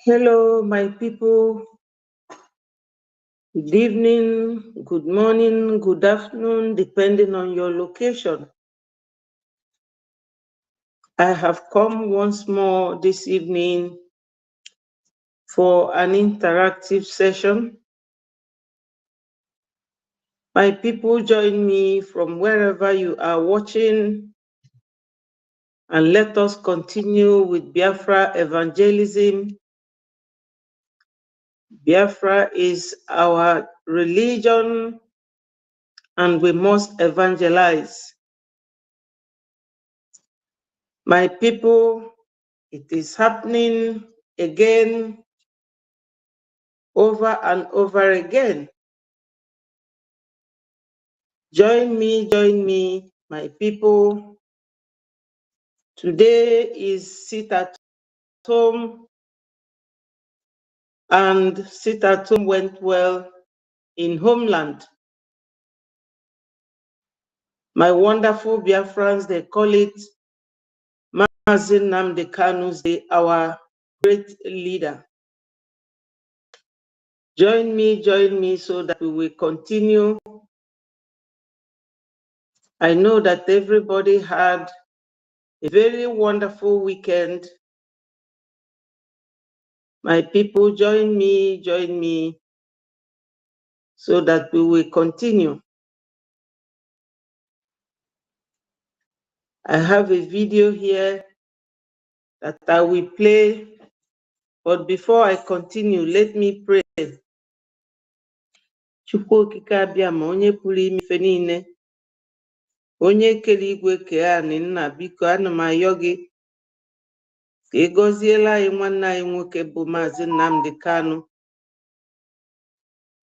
Hello, my people. Good evening, good morning, good afternoon, depending on your location. I have come once more this evening for an interactive session. My people, join me from wherever you are watching, and let us continue with Biafra evangelism. Biafra is our religion, and we must evangelize. My people, it is happening again, over and over again. Join me, my people. Today is sit at home, and sit at home went well in homeland. My wonderful Biafrans, they call it Mazi Nnamdi Kanu's Day, our great leader. Join me so that we will continue. I know that everybody had a very wonderful weekend. My people, join me so that we will continue. I have a video here that I will play, but before I continue, let me pray. Chukwu okike abịa ma onye pụrụ ime ife niile, onye kere igwe kee anị, nna biko ana m ayọ gị ka ị gọziela anyị nwanne anyị nwoke bụ Maazị Nnamdi Kanu.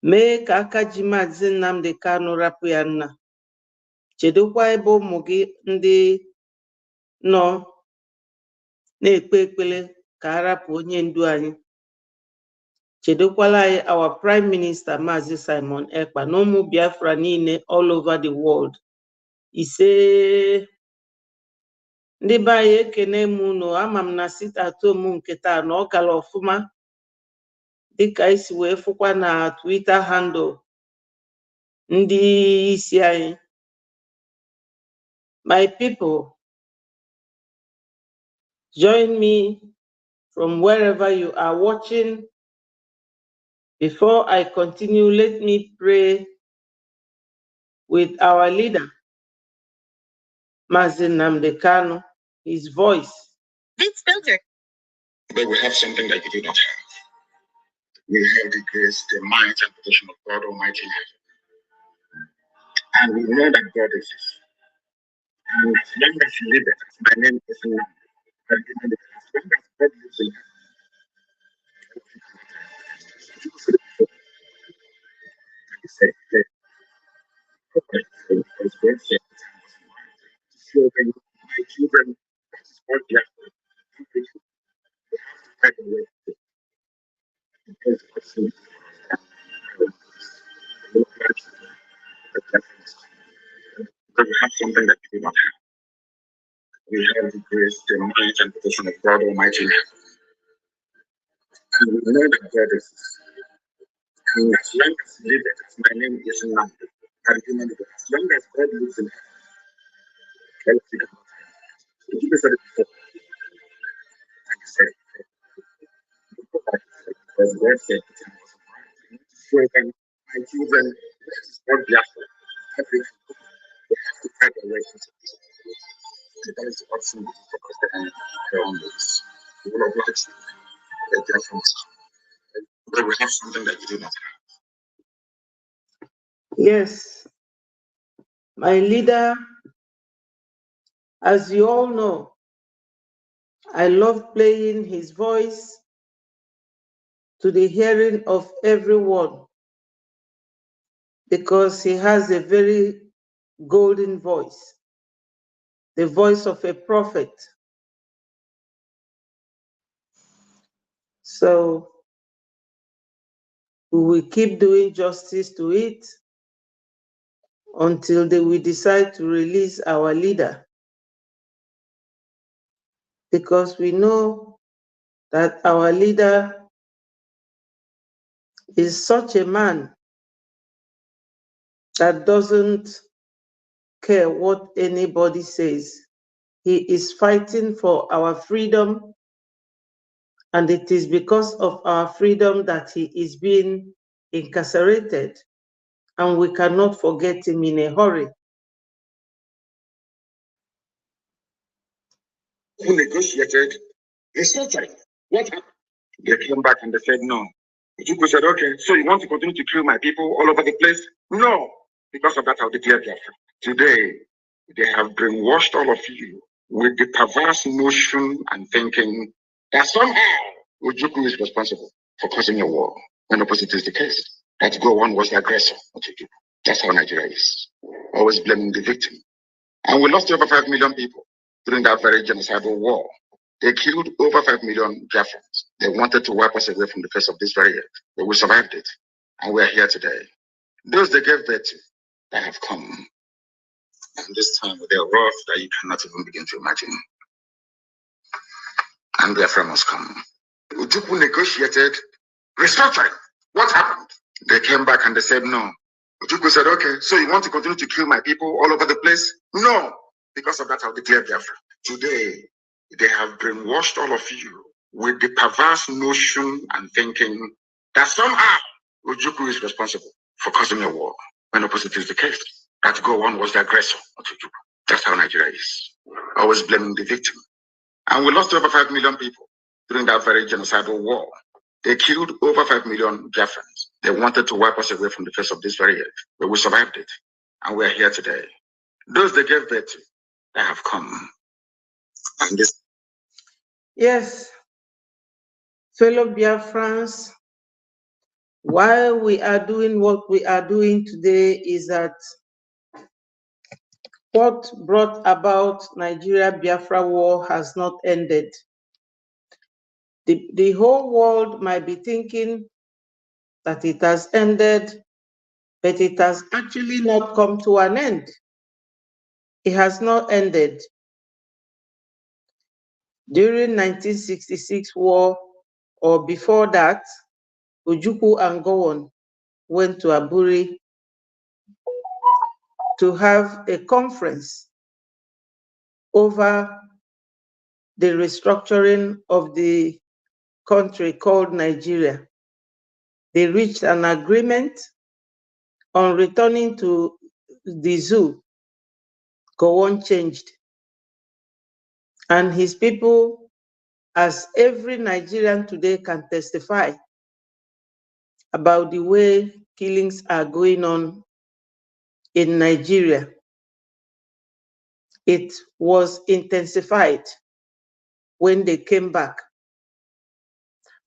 Mee ka aka ji Maazị Nnamdi Kanu rapụ ya, nna. Chedokwa ebe ụmụ gị ndị nọ na-ekpe ekpele ka arapụ onye ndu anyị. Chedokwala anyị our Prime Minister Maazị Simon Ekpa na ụmụ Biafra niile all over the world. Ise ndị be anyị ekene m unu, ama m na sit at home nke taa na ọ gara ọfụma dịka isi wee fụkwa na Twitter handle ndị isi anyị. My people, join me from wherever you are watching. Before I continue, let me pray with our leader, Maazị Nnamdi Kanu, his voice. It's filter. But we have something that you do not have. We have the grace, the might, and protection of God Almighty in heaven. And we know that God exists. And as long as He lives, my name is Nnamdi. As long as God lives in heaven, He said, because God said, children, my children, that is what they have to do. They have to find a way to because God said, but we have something that we do not have. We have the grace, the might, and protection of God Almighty in heaven. And we know that God exists. And as long as He lives, my name is Nnamdi. As long as God lives in heaven, let's think about it. Jesus said it before. And He said it before. Because God said it was children, my children, that is God Biafra. Everything. We have to find a way into this. And that is the option because they are their own ways. We will oblige them. They're different. But we have something that you do not have. Yes, my leader, as you all know, I love playing his voice to the hearing of everyone because he has a very golden voice, the voice of a prophet. So we will keep doing justice to it until they will decide to release our leader. Because we know that our leader is such a man that doesn't care what anybody says. He is fighting for our freedom, and it is because of our freedom that he is being incarcerated, and we cannot forget him in a hurry. Who negotiated restructuring? What happened? They came back and they said no. Ojukwu said, okay, so you want to continue to kill my people all over the place? No. Because of that, I'll declare Biafra. Today, they have brainwashed all of you with the perverse notion and thinking that somehow Ojukwu is responsible for causing a war, when opposite is the case. That Gowon was the aggressor, not Ojukwu. That's how Nigeria is. Always blaming the victim. And we lost over 5 million people during that very genocidal war. They killed over 5 million Biafrans. They wanted to wipe us away from the face of this very earth, but we survived it. And we're here today. Those they gave birth to, they have come. And this time with a wrath that you cannot even begin to imagine. And Biafra must come. Ojukwu negotiated restructuring. What happened? They came back and they said no. Ojukwu said, okay, so you want to continue to kill my people all over the place? No. Because of that, I'll declare Biafra. Today, they have brainwashed all of you with the perverse notion and thinking that somehow Ojukwu is responsible for causing a war, when opposite is the case. That Gowon was the aggressor, not Ojukwu. That's how Nigeria is. Always blaming the victim. And we lost over 5 million people during that very genocidal war. They killed over 5 million Biafrans. They wanted to wipe us away from the face of this very earth, but we survived it. And we're here today. Those they gave birth to, they have come. And this. Yes, fellow Biafrans, why we are doing what we are doing today is that what brought about Nigeria-Biafra war has not ended. The whole world might be thinking that it has ended, but it has actually not come to an end. It has not ended. During 1966 war, or before that, Ojukwu and Gowon went to Aburi to have a conference over the restructuring of the country called Nigeria. They reached an agreement on returning to the zoo. Gowon changed. And his people, as every Nigerian today can testify about the way killings are going on in Nigeria, it was intensified when they came back.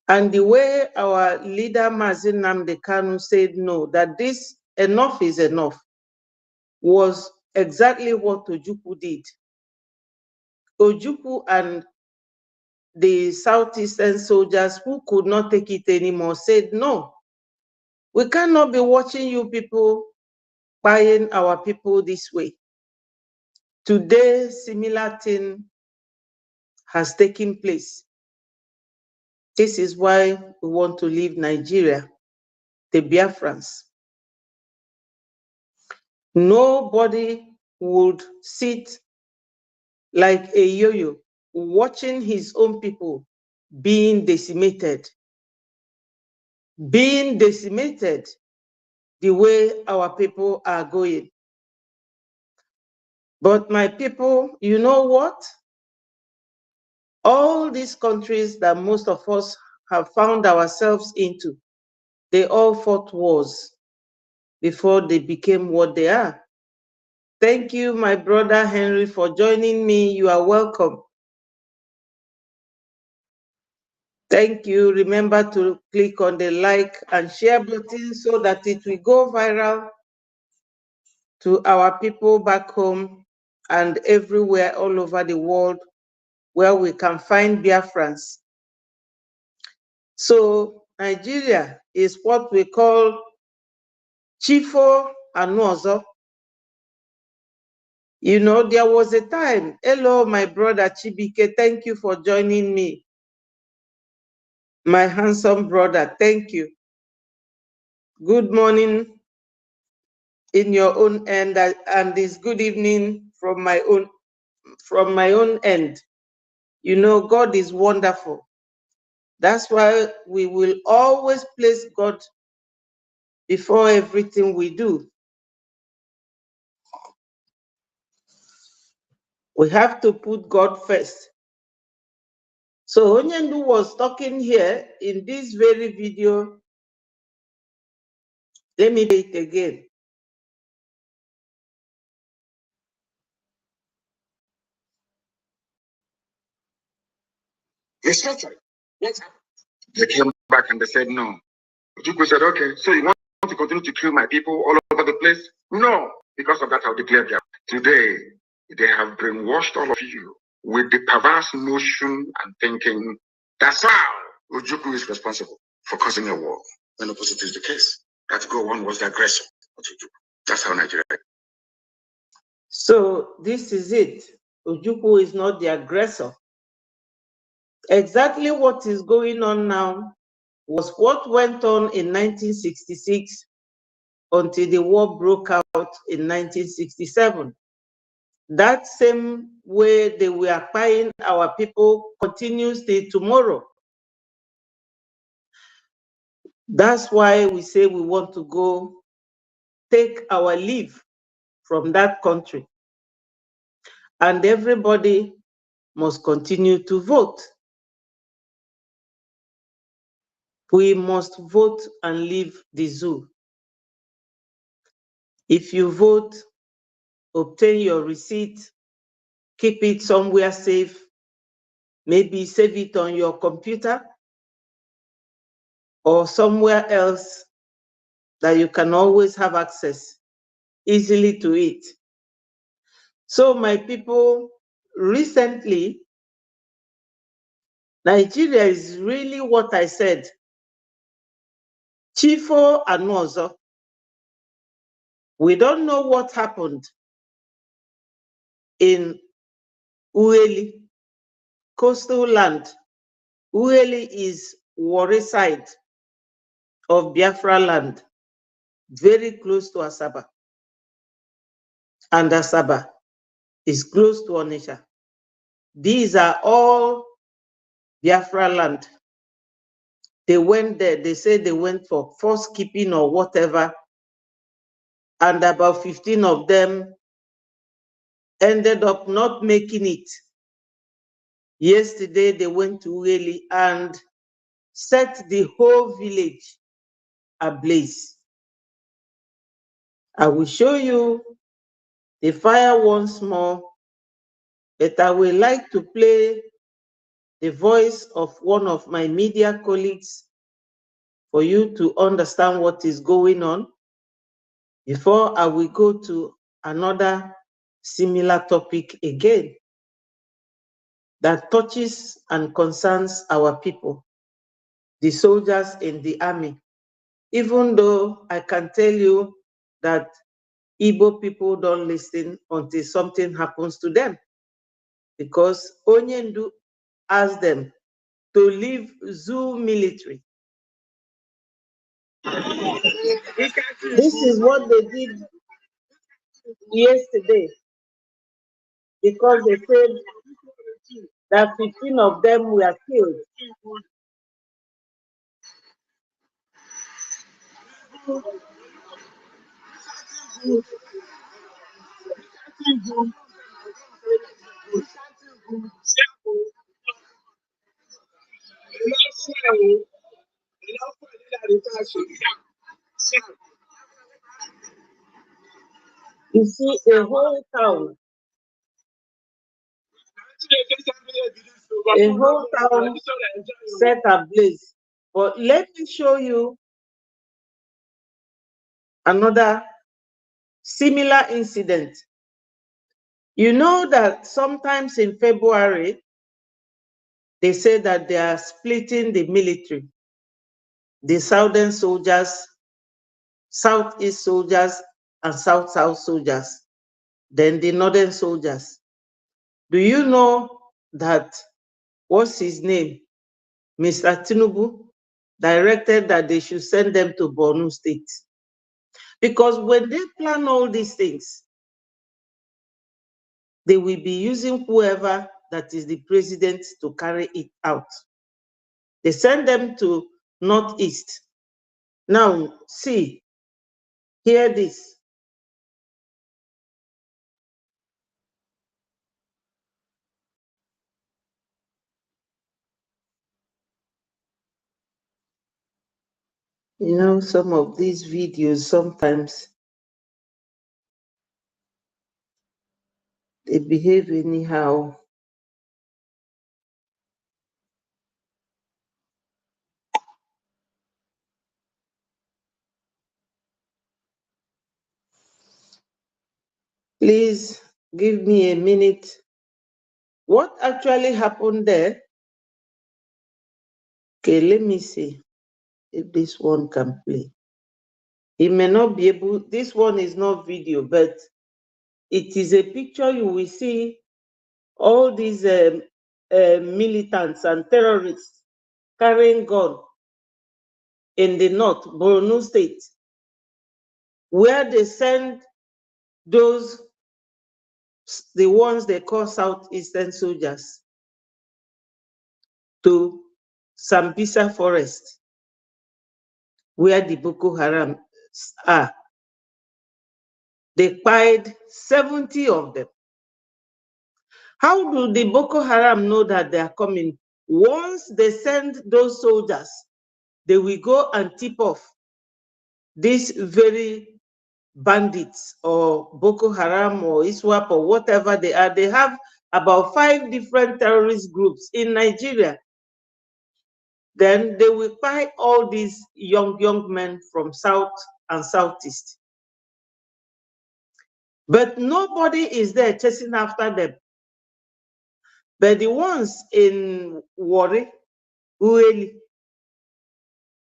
And the way our leader, Mazi Nnamdi Kanu, said no, that this enough is enough, was exactly what Ojukwu did. Ojukwu and the Southeastern soldiers who could not take it anymore said, no, we cannot be watching you people buying our people this way. Today, similar thing has taken place. This is why we want to leave Nigeria, the Biafrans. Nobody would sit like a yo-yo watching his own people being decimated the way our people are going. But my people, you know what? All these countries that most of us have found ourselves into, they all fought wars before they became what they are. Thank you, my brother Henry, for joining me. You are welcome. Thank you. Remember to click on the like and share button so that it will go viral to our people back home and everywhere all over the world where we can find Biafrans. So Nigeria is what we call Chifo Anuozo. You know, there was a time, hello, my brother Chibike, thank you for joining me. My handsome brother, thank you. good morning in your own end, and this good evening from my own end. You know, God is wonderful. That's why we will always place God before everything we do. We have to put God first. So Onyendu was talking here in this very video. Let me play it again. It's not right. What's happened? They came back and they said no. Ojukwu said, okay, so you want to continue to kill my people all over the place? No. Because of that, I'll declare them. Today, they have brainwashed all of you with the perverse notion and thinking that's how Ojukwu is responsible for causing a war. When opposite is the case. That Gowon was the aggressor. That's how Nigeria. So this is it. Ojukwu is not the aggressor. Exactly what is going on now was what went on in 1966 until the war broke out in 1967. That same way they were buying our people continues till tomorrow. That's why we say we want to go take our leave from that country. And everybody must continue to vote. We must vote and leave the zoo. If you vote, obtain your receipt, keep it somewhere safe, maybe save it on your computer or somewhere else that you can always have access easily to it. So my people, recently, Nigeria is really what I said. Chifo Anozo. We don't know what happened in Ueli, coastal land. Ueli is Warri side of Biafra land, very close to Asaba. And Asaba is close to Onitsha. These are all Biafra land. They went there, they say they went for force keeping or whatever, and about 15 of them ended up not making it. Yesterday, they went to Ueli and set the whole village ablaze. I will show you the fire once more, but I would like to play the voice of one of my media colleagues for you to understand what is going on before I will go to another similar topic again that touches and concerns our people, the soldiers in the army. Even though I can tell you that Igbo people don't listen until something happens to them, because Onyendu asked them to leave zoo military. This is what they did yesterday, because they said that 15 of them were killed. You see a whole town, set ablaze. But let me show you another similar incident. You know that sometimes in February, they say that they are splitting the military, the southern soldiers, southeast soldiers, and south-south soldiers, then the northern soldiers. Do you know that, what's his name? Mr. Tinubu directed that they should send them to Borno State. Because when they plan all these things, they will be using whoever that is the president to carry it out. They send them to Northeast. Now, see, hear this. You know, some of these videos, sometimes they behave anyhow. Please give me a minute. What actually happened there? Okay, let me see if this one can play. It may not be able, this one is not video, but it is a picture. You will see all these militants and terrorists carrying gun in the north, Borno State, where they send those, the ones they call Southeastern soldiers, to Sambisa Forest, where the Boko Haram are. They killed 70 of them. How do the Boko Haram know that they are coming? Once they send those soldiers, they will go and tip off these very bandits or Boko Haram or ISWAP or whatever they are. They have about 5 different terrorist groups in Nigeria. Then they will buy all these young men from South and Southeast. But nobody is there chasing after them. But the ones in Warri, Ueli,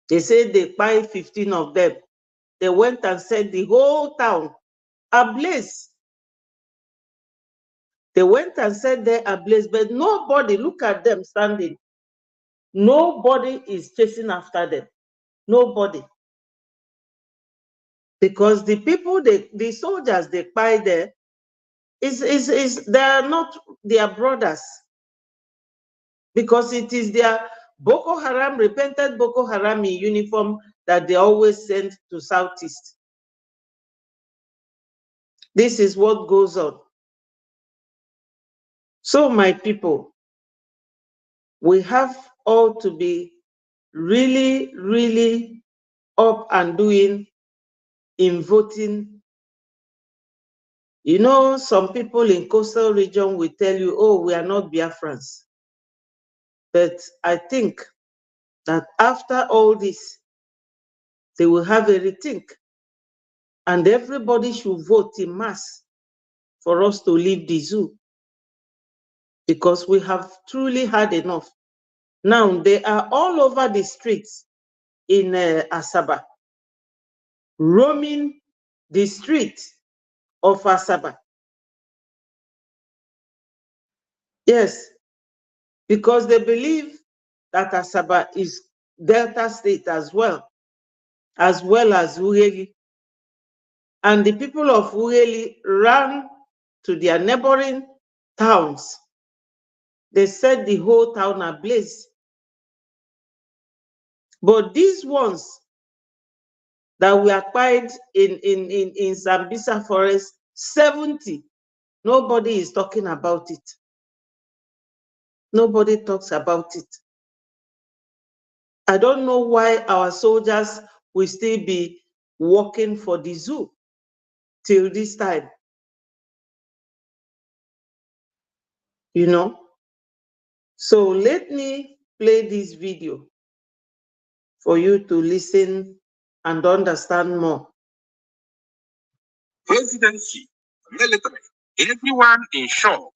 they say they buy 15 of them. They went and set the whole town ablaze. They went and set there ablaze, but nobody, look at them standing. Nobody is chasing after them. Nobody. Because the people, the soldiers they buy there, they are not their brothers. Because it is their Boko Haram, repented Boko Haram in uniform that they always send to Southeast. This is what goes on. So my people, we have all to be really, really up and doing in voting. You know, some people in coastal region will tell you, oh, we are not Biafrans. But I think that after all this, they will have a rethink. And everybody should vote in mass for us to leave the zoo. Because we have truly had enough. Now, they are all over the streets in Asaba, roaming the street of Asaba. Yes, because they believe that Asaba is Delta State as well as Uheli. And the people of Uheli ran to their neighboring towns. They set the whole town ablaze. But these ones that we acquired in Sambisa Forest, 70, nobody is talking about it. Nobody talks about it. I don't know why our soldiers will still be working for the zoo till this time. You know? So let me play this video for you to listen and understand more. Presidency, military, everyone in shock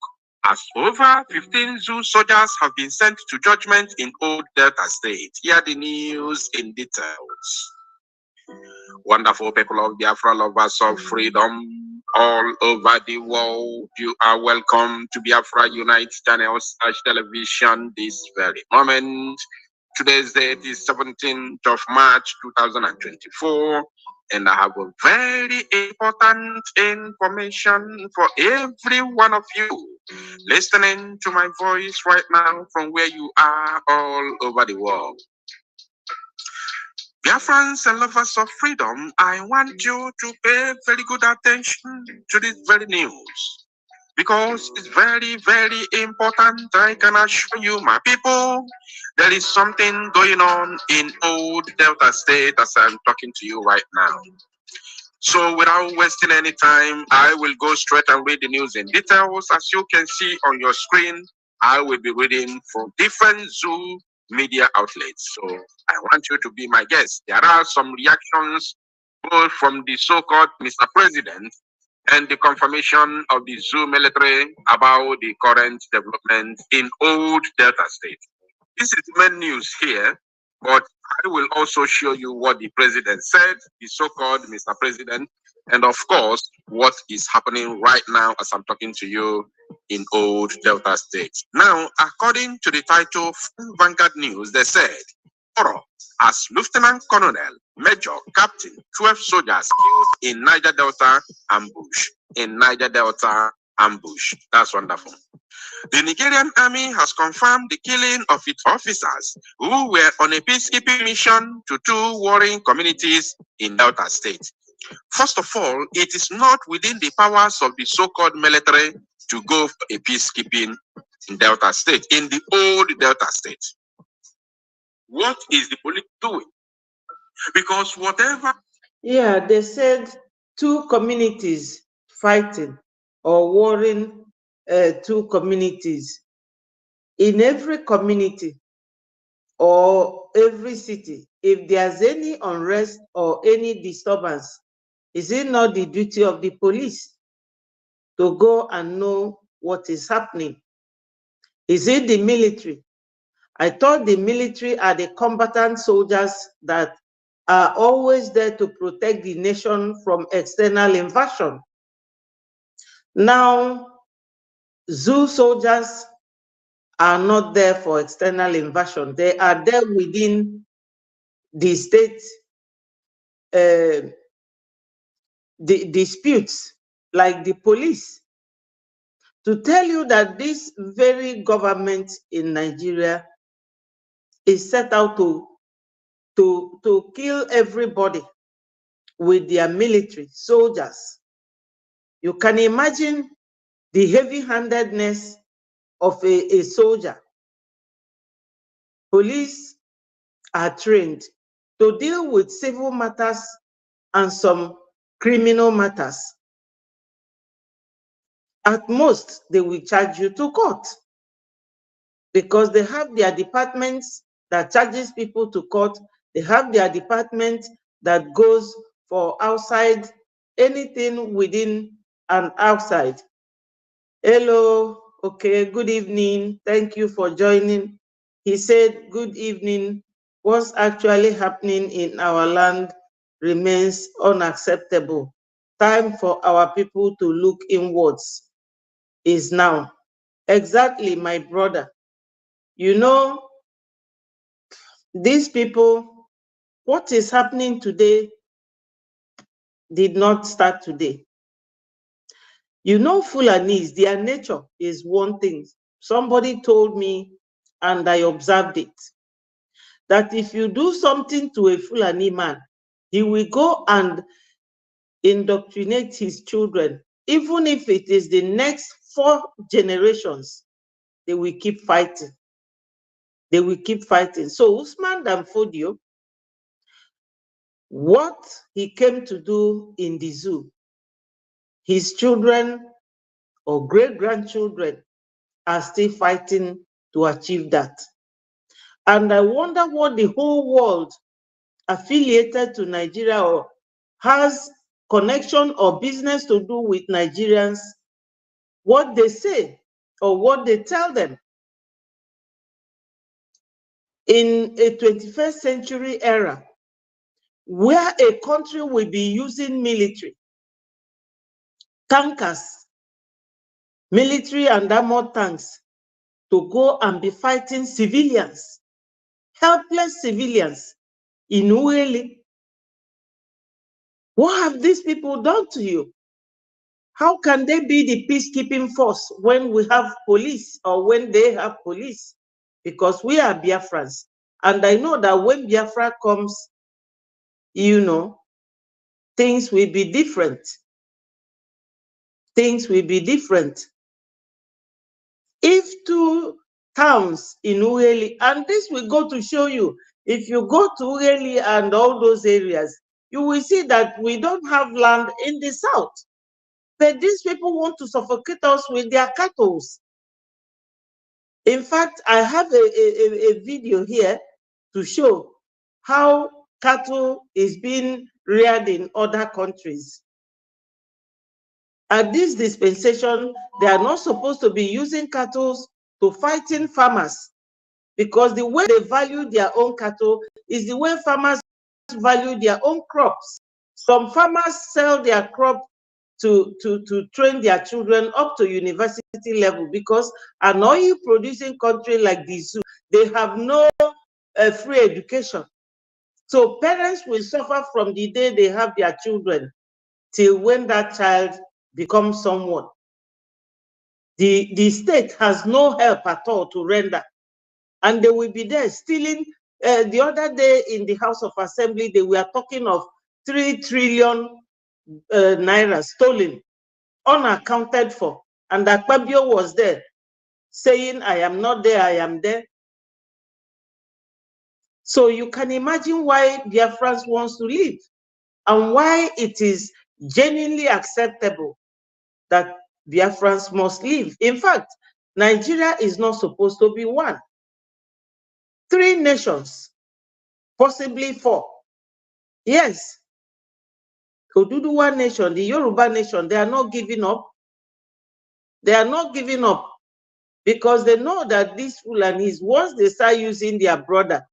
as over 15 zoo soldiers have been sent to judgment in Old Delta State. Hear the news in details. Wonderful people of Biafra, lovers of freedom all over the world, you are welcome to Biafra Unite channel / television this very moment. Today's date is 17th of March 2024, and I have a very important information for every one of you listening to my voice right now from where you are all over the world. Dear friends and lovers of freedom, I want you to pay very good attention to this very news because it's very, very important. I can assure you, my people, there is something going on in old Delta State as I'm talking to you right now. So without wasting any time, I will go straight and read the news in details. As you can see on your screen, I will be reading from different zoo media outlets. So I want you to be my guest. There are some reactions both from the so-called Mr. President and the confirmation of the zoo military about the current development in old Delta State. This is the main news here, but I will also show you what the president said, the so-called Mr. President, and of course, what is happening right now as I'm talking to you in old Delta State. Now, according to the title from Vanguard News, they said, horror as Lieutenant Colonel, Major, Captain, 12 soldiers killed in Niger Delta ambush. In Niger Delta ambush. That's wonderful. The Nigerian army has confirmed the killing of its officers who were on a peacekeeping mission to two warring communities in Delta State. First of all, it is not within the powers of the so-called military to go for a peacekeeping in Delta State, in the old Delta State. What is the police doing? Because whatever... Yeah, they said two communities fighting or warring, two communities. In every community or every city, if there's any unrest or any disturbance, is it not the duty of the police to go and know what is happening? Is it the military? I thought the military are the combatant soldiers that are always there to protect the nation from external invasion. Now, zoo soldiers are not there for external invasion. They are there within the state the disputes, like the police, to tell you that this very government in Nigeria is set out to kill everybody with their military soldiers. You can imagine the heavy-handedness of a soldier. Police are trained to deal with civil matters and some criminal matters. At most, they will charge you to court because they have their departments that charges people to court. They have their department that goes for outside, anything within and outside. Hello, okay, good evening. Thank you for joining. He said, good evening. What's actually happening in our land remains unacceptable. Time for our people to look inwards is now. Exactly, my brother. You know, these people, what is happening today did not start today. You know, Fulanis, their nature is one thing. Somebody told me, and I observed it, that if you do something to a Fulani man, he will go and indoctrinate his children. Even if it is the next 4 generations, they will keep fighting. They will keep fighting. So Usman Danfodio, what he came to do in the zoo, his children or great-grandchildren are still fighting to achieve that. And I wonder what the whole world affiliated to Nigeria or has connection or business to do with Nigerians, what they say or what they tell them. In a 21st century era, where a country will be using military, tankers, military and armored tanks to go and be fighting civilians, helpless civilians in Ueli. What have these people done to you? How can they be the peacekeeping force when we have police or when they have police? Because we are Biafrans. And I know that when Biafra comes, you know, things will be different. Things will be different. If two towns in Ueli, and this will go to show you, if you go to Ueli and all those areas, you will see that we don't have land in the south. But these people want to suffocate us with their cattle. In fact, I have a video here to show how cattle is being reared in other countries. At this dispensation, they are not supposed to be using cattle to fighting farmers, because the way they value their own cattle is the way farmers value their own crops. Some farmers sell their crop to train their children up to university level, because an oil producing country like the zoo, they have no free education. So parents will suffer from the day they have their children till when that child becomes someone. The state has no help at all to render, and they will be there stealing. The other day in the House of Assembly, they were talking of 3 trillion naira stolen, unaccounted for, and that Akpabio was there saying, I am not there, I am there. So you can imagine why Biafrans wants to leave, and why it is genuinely acceptable that Biafrans must leave. In fact, Nigeria is not supposed to be one. 3 nations, possibly 4. Yes, Oduduwa nation, the Yoruba nation, they are not giving up. They are not giving up, because they know that these Fulanis, once they start using their brother,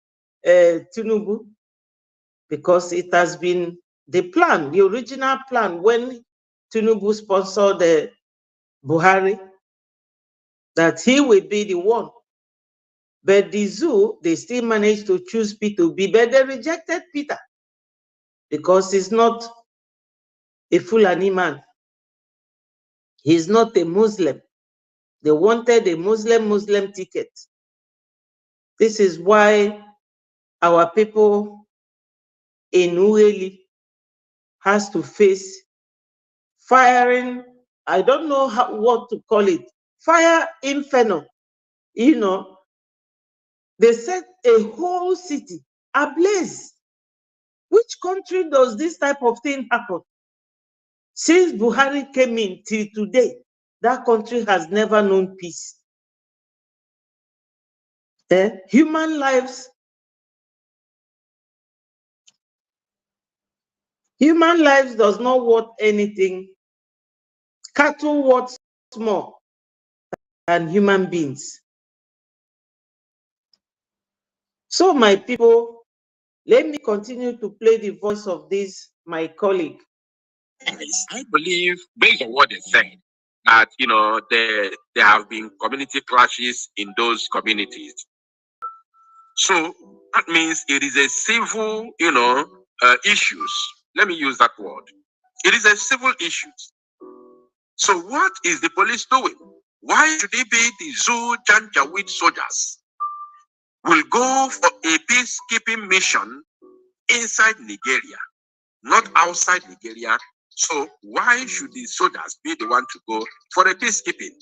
Tinubu, because it has been the plan, the original plan, when Tinubu sponsored Buhari, that he will be the one. But the zoo, they still managed to choose P2B, but they rejected Peter because he's not a Fulani man. He's not a Muslim. They wanted a Muslim ticket. This is why our people in Ueli has to face firing, I don't know what to call it, fire inferno. You know, they set a whole city ablaze. Which country does this type of thing happen? Since Buhari came in till today, that country has never known peace. Human lives does not worth anything. Cattle worth more than human beings. So my people, let me continue to play the voice of this, my colleague. I believe, based on what they said, that there have been community clashes in those communities. So that means it is a civil, issues. Let me use that word. It is a civil issues. So what is the police doing? Why should it be the Zoo Janjaweed soldiers will go for a peacekeeping mission inside Nigeria, not outside Nigeria? So why should the soldiers be the one to go for a peacekeeping?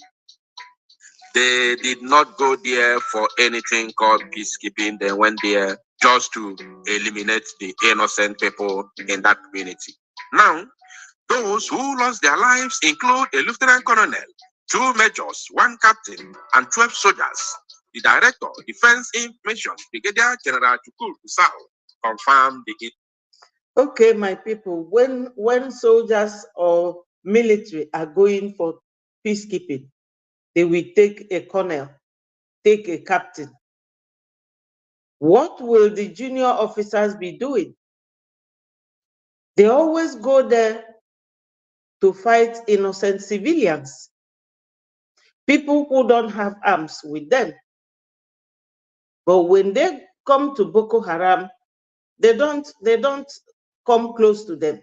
They did not go there for anything called peacekeeping. They went there just to eliminate the innocent people in that community. Now, those who lost their lives include a lieutenant colonel, 2 majors, 1 captain, and 12 soldiers. The director, Defense Information, Brigadier General Chukwu Kusau, confirmed the. Okay, my people, when soldiers or military are going for peacekeeping, they will take a colonel, take a captain. What will the junior officers be doing? They always go there to fight innocent civilians, people who don't have arms with them. But when they come to Boko Haram, they don't come close to them.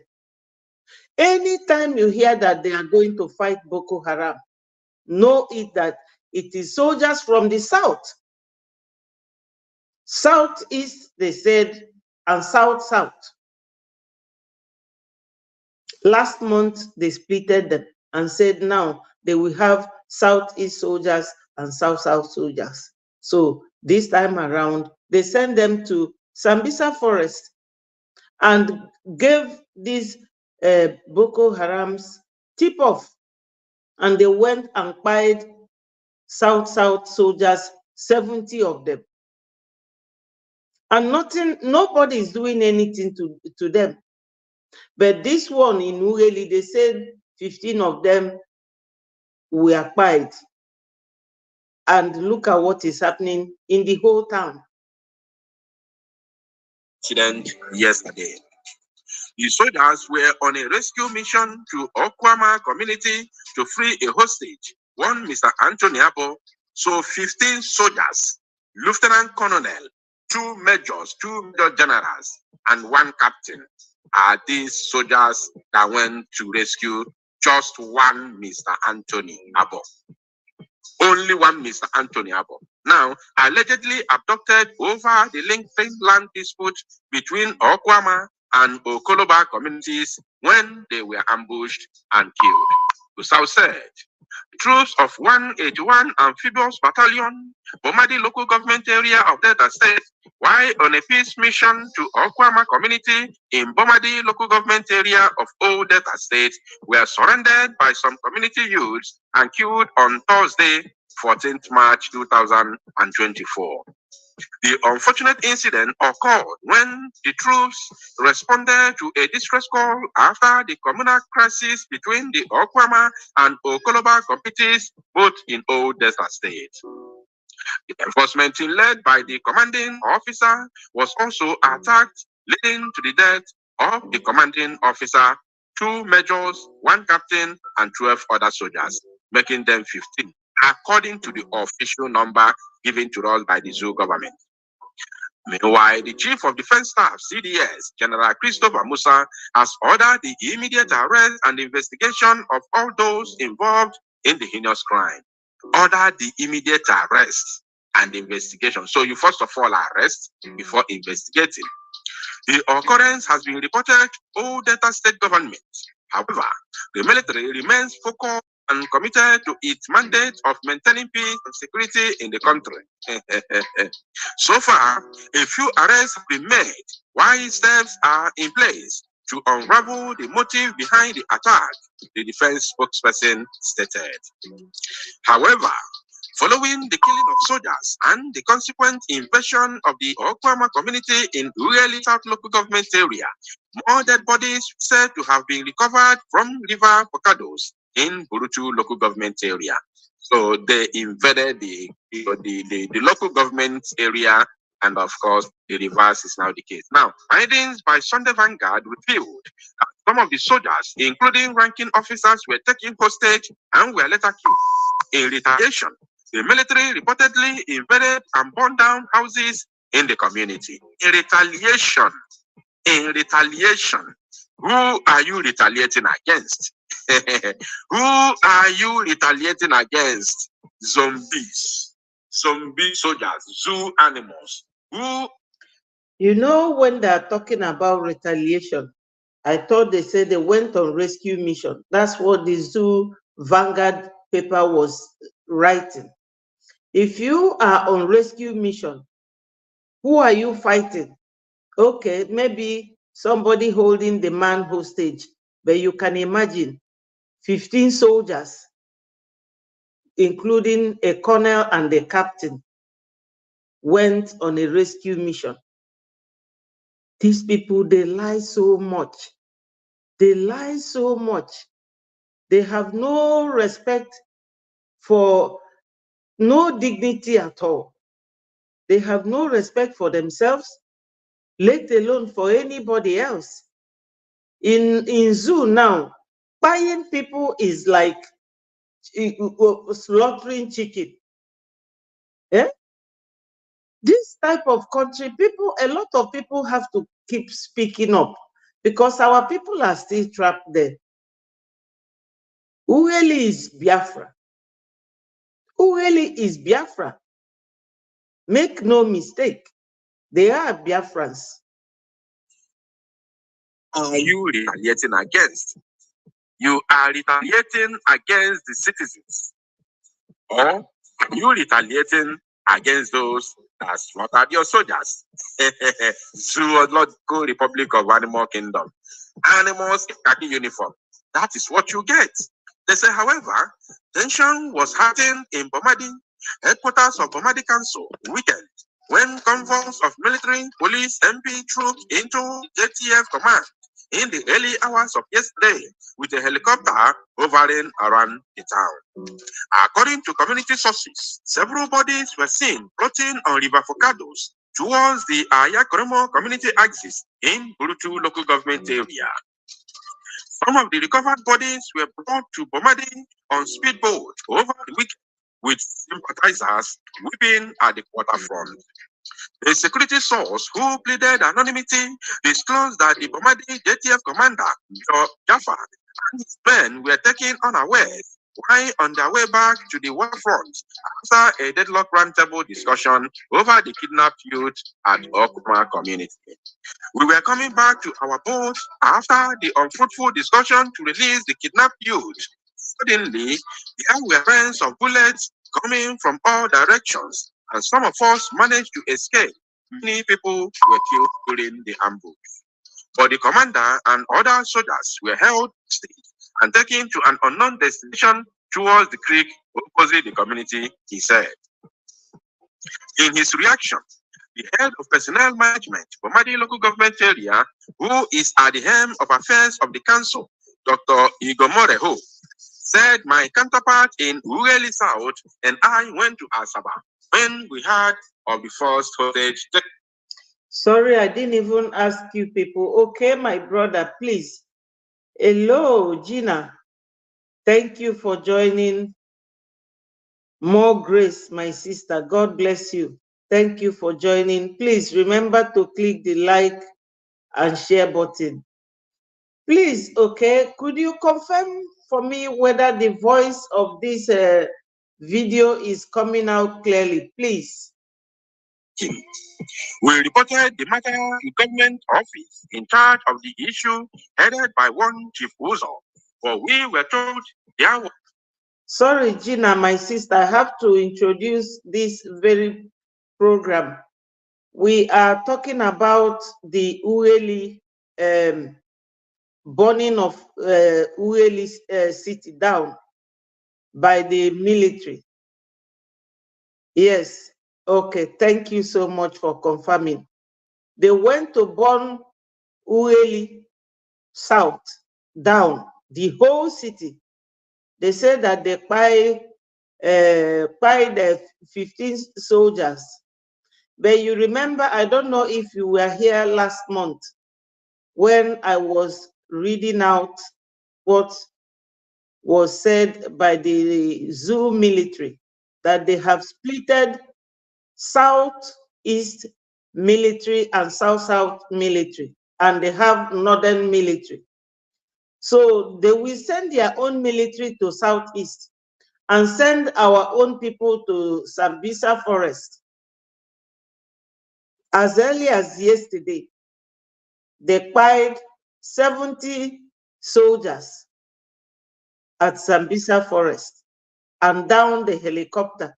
Anytime you hear that they are going to fight Boko Haram, know it that it is soldiers from the south. Southeast, they said, and south. Last month, they splitted them and said now they will have southeast soldiers and south soldiers. So this time around, they sent them to Sambisa Forest and gave these Boko Haram's tip off, and they went and pied south soldiers, 70 of them. And nobody is doing anything to them. But this one in Ughelli, they said 15 of them were pied. And look at what is happening in the whole town. Incident yesterday. The soldiers were on a rescue mission to Okwama community to free a hostage, one Mr. Anthony Abo. So 15 soldiers, Lieutenant Colonel, 2 majors, 2 major generals, and 1 captain are these soldiers that went to rescue just one Mr. Anthony Abo. Only one Mr. Anthony Abo. Now, allegedly abducted over the lengthy land dispute between Okwama and Okoloba communities when they were ambushed and killed. The South said, troops of 181 Amphibious Battalion, Bomadi local government area of Delta State, while on a peace mission to Okwama community in Bomadi local government area of Old Delta State, were surrendered by some community youths and killed on Thursday, 14th March 2024. The unfortunate incident occurred when the troops responded to a distress call after the communal crisis between the Okwama and Okoloba communities, both in Old Delta State. The enforcement team led by the commanding officer was also attacked, leading to the death of the commanding officer, 2 majors, 1 captain, and 12 other soldiers, making them 15, according to the official number given to us by the Zoo government. Meanwhile, the Chief of Defense Staff, CDS, General Christopher Musa, has ordered the immediate arrest and investigation of all those involved in the heinous crime. Order the immediate arrest and investigation. So you first of all arrest before investigating. The occurrence has been reported to all Delta State government. However, the military remains focused and committed to its mandate of maintaining peace and security in the country. So far, a few arrests have been made, while steps are in place to unravel the motive behind the attack, the defense spokesperson stated. However, following the killing of soldiers and the consequent invasion of the Okwama community in Ughelli South local government area, more dead bodies said to have been recovered from River Pocados in Burutu local government area. So they invaded the local government area, and of course, the reverse is now the case. Now, findings by Sunday Vanguard revealed that some of the soldiers, including ranking officers, were taken hostage and were later killed. In retaliation, the military reportedly invaded and burned down houses in the community. In retaliation, who are you retaliating against? Who are you retaliating against? Zombies, zombie soldiers, zoo animals. Who? You know, when they're talking about retaliation, I thought they said they went on rescue mission. That's what the Zoo Vanguard paper was writing. If you are on rescue mission, who are you fighting? Okay, maybe somebody holding the man hostage, but you can imagine 15 soldiers, including a colonel and a captain, went on a rescue mission. These people, they lie so much. They lie so much. They have no respect for, no dignity at all. They have no respect for themselves, let alone for anybody else. In zoo now, buying people is like slaughtering chicken. Eh? This this type of country, a lot of people have to keep speaking up because our people are still trapped there. Who really is Biafra? Who really is Biafra? Make no mistake, they are Biafrans. Are you retaliating against? You are retaliating against the citizens. Or are you retaliating against those that slaughtered your soldiers? Zoological Republic of Animal Kingdom. Animals in khaki uniform. That is what you get. They say, however, tension was heightened in Bomadi, headquarters of Bomadi Council, weekend, when convoys of military, police, MP troops into JTF command in the early hours of yesterday with a helicopter hovering around the town. According to community sources, several bodies were seen floating on River Focados towards the Ayakoremo community axis in Burutu local government area. Some of the recovered bodies were brought to Bomadi on speedboat over the weekend with sympathizers weeping at the waterfront. A security source who pleaded anonymity disclosed that the Bomadi JTF commander, Jafar, and his men were taken unawares while on their way back to the waterfront after a deadlock roundtable discussion over the kidnapped youth at Okuma community. We were coming back to our boat after the unfruitful discussion to release the kidnapped youth. Suddenly, there were rains of bullets coming from all directions, and some of us managed to escape. Many people were killed during the ambush. But the commander and other soldiers were held hostage and taken to an unknown destination towards the creek opposite the community, he said. In his reaction, the head of personnel management for Madi local government area, who is at the helm of affairs of the council, Dr. Igomoreho, said my counterpart in Ueli South and I went to Asaba when we heard of the first hostage. Sorry, I didn't even ask you people. Okay, my brother, please. Hello, Gina. Thank you for joining. More grace, my sister. God bless you. Thank you for joining. Please remember to click the like and share button. Please, okay, could you confirm for me whether the voice of this video is coming out clearly, please? We reported the matter to government office in charge of the issue headed by one Chief Uzo, but we were told there was... Sorry, Gina, my sister, I have to introduce this very program. We are talking about the Ueli burning of Ueli city down by the military. Yes, okay, thank you so much for confirming. They went to burn Ueli South down, the whole city. They said that they buy the 15 soldiers. But you remember, I don't know if you were here last month when I was reading out what was said by the Zoo military, that they have splitted Southeast military and South military, and they have Northern military. So they will send their own military to Southeast and send our own people to Sambisa Forest. As early as yesterday, they fired 70 soldiers at Sambisa Forest and down the helicopter.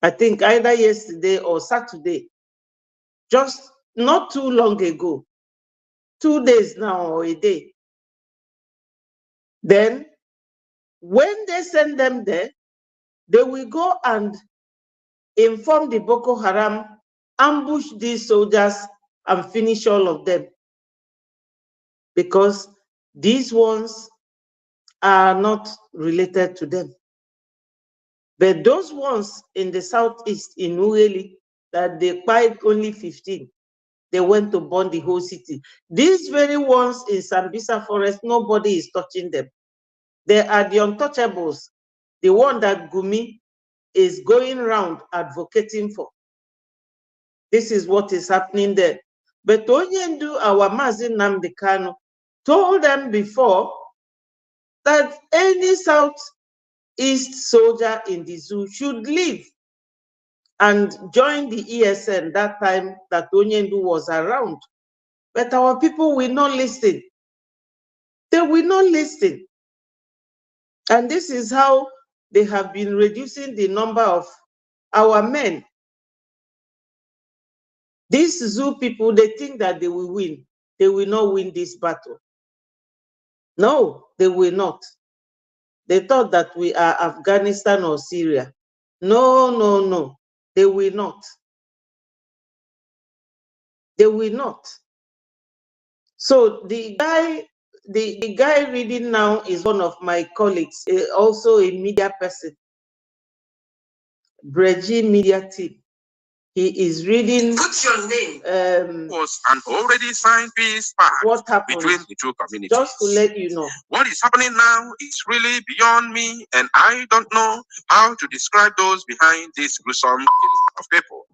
I think either yesterday or Saturday, just not too long ago, 2 days now or a day. Then, when they send them there, they will go and inform the Boko Haram, ambush these soldiers and finish all of them. Because these ones are not related to them. But those ones in the Southeast, in Ueli, that they fired only 15, they went to burn the whole city. These very ones in Sambisa Forest, nobody is touching them. They are the untouchables, the one that Gumi is going around advocating for. This is what is happening there. But Onyendu, our Mazi Nnamdi Kanu, told them before that any Southeast soldier in the zoo should leave and join the ESN that time that Onyendu was around. But our people will not listen. They will not listen. And this is how they have been reducing the number of our men. These zoo people, they think that they will win. They will not win this battle. No, they will not. They thought that we are Afghanistan or Syria. No, no, no. They will not. They will not. So the guy reading now is one of my colleagues, also a media person, Brgie media team. He is reading. Put your name. Was an already signed peace pact between the two communities. Just to let you know. What is happening now is really beyond me, and I don't know how to describe those behind this gruesome killing of people.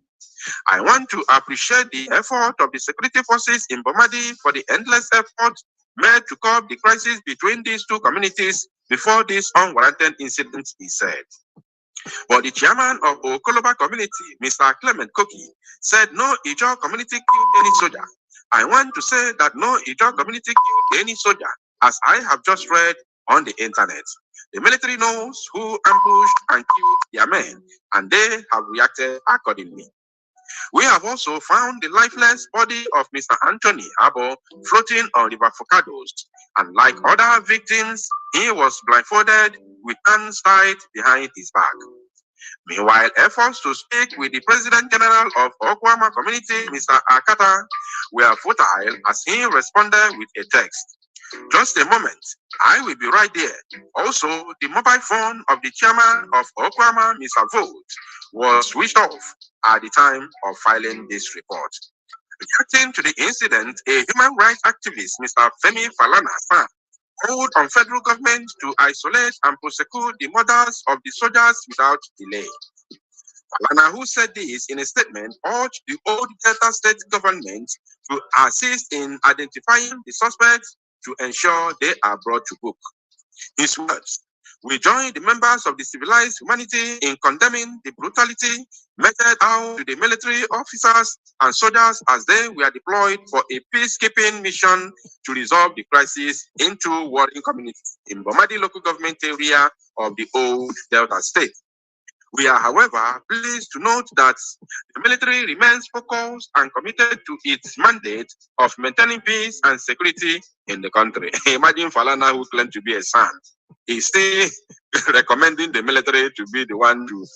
I want to appreciate the effort of the security forces in Bomadi for the endless effort made to curb the crisis between these two communities before this unwarranted incident is said. But the chairman of Okoloba community, Mr. Clement Koki, said no Ijaw community killed any soldier. I want to say that no Ijaw community killed any soldier, as I have just read on the internet. The military knows who ambushed and killed their men, and they have reacted accordingly. We have also found the lifeless body of Mr. Anthony Abo floating on River Focados, and like other victims, he was blindfolded with hands tied behind his back. Meanwhile, efforts to speak with the President General of Okwama Community, Mr. Akata, were futile as he responded with a text. Just a moment, I will be right there. Also, the mobile phone of the chairman of Okwama, Mr. Vogt, was switched off at the time of filing this report. Reacting to the incident, a human rights activist, Mr. Femi Falana, called on federal government to isolate and prosecute the murders of the soldiers without delay. Falana, who said this in a statement, urged the old Delta State government to assist in identifying the suspects to ensure they are brought to book. His words: we join the members of the civilized humanity in condemning the brutality meted out to the military officers and soldiers as they were deployed for a peacekeeping mission to resolve the crisis into warring communities in Bomadi local government area of the old Delta State. We are, however, pleased to note that the military remains focused and committed to its mandate of maintaining peace and security in the country. Imagine Falana, who claimed to be a son, is still recommending the military to be the one to,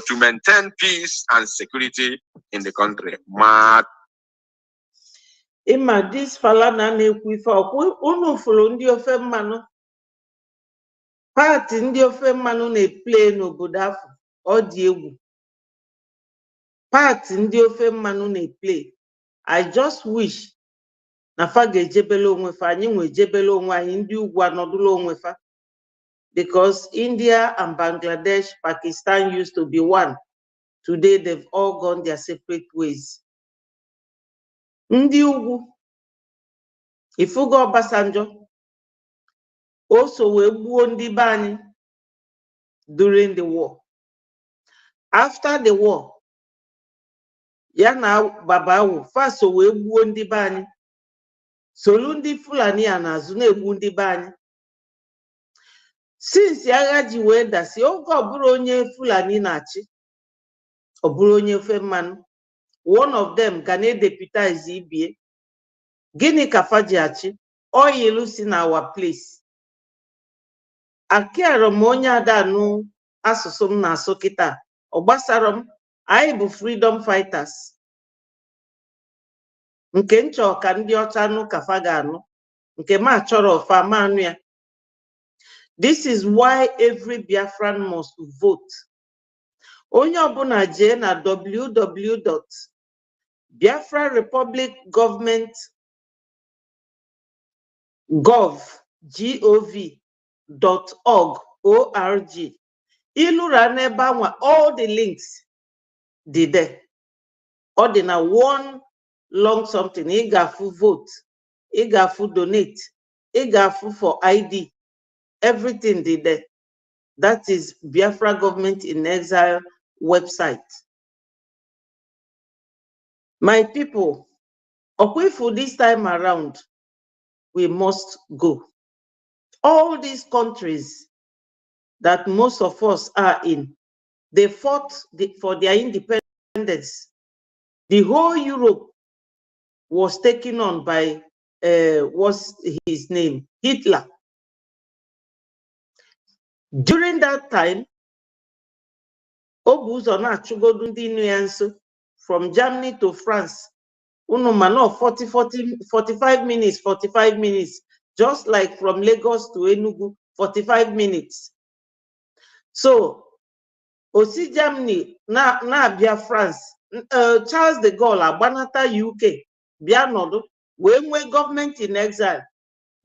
to maintain peace and security in the country. Mad. Ima this Falana na-ekwu ife ọkwa unu fụrụ ndị ofe mmanụ pati ndị ofe mmanụ na-eplay n'obodo afọ ọ dị egwu pati ndị ofe mmanụ na-eplay. I just wish na fa ga-ejebele onwe fa, anyị nwe ejebele onwe anyị, ndị ugwu anọdụla onwe fa, because India and Bangladesh, Pakistan used to be one. Today they've all gone their separate ways. Ndị ugwu ifugo Obasanjo also wee gbuo ndị be anyị during the war. After the war, ya na Babawu faso wee gbuo ndị be anyị, solu ndị Fulani a na-azụ na-egbu ndị be anyị. Since agha ji wee dasi, oge ọbụrụ onye Fulani na-achị, ọbụrụ onye ofe mmanụ, one of them ga na-deputize ibie. Gịnị ka fa ji achị? Oil si na our place. Akịarọ m onye adanụ asụsụ m na-asụ kịta, ọ gbasara m, anyị bụ freedom fighters. Nke nchọ ka ndị ọcha nụ ka fa ga-anụ, nke ma chọrọ ọfa ma anụ ya. This is why every Biafran must vote. Onye ọbụla jee na www.biafrarepublicgovernment.org. Ilura n'ebe anwa, all the links dị there. Ordinary one long something, he got full vote, he got full donate, he got full for ID, everything did there. That is Biafra Government in Exile website. My people, for this time around, we must go. All these countries that most of us are in, they fought for their independence. The whole Europe was taken on by, what's his name? Hitler. During that time, from Germany to France, 45 minutes, just like from Lagos to Enugu, 45 minutes. So, Osi Germany, na Bia France, Charles de Gaulle, Abanata UK, Bianodo, we government in exile.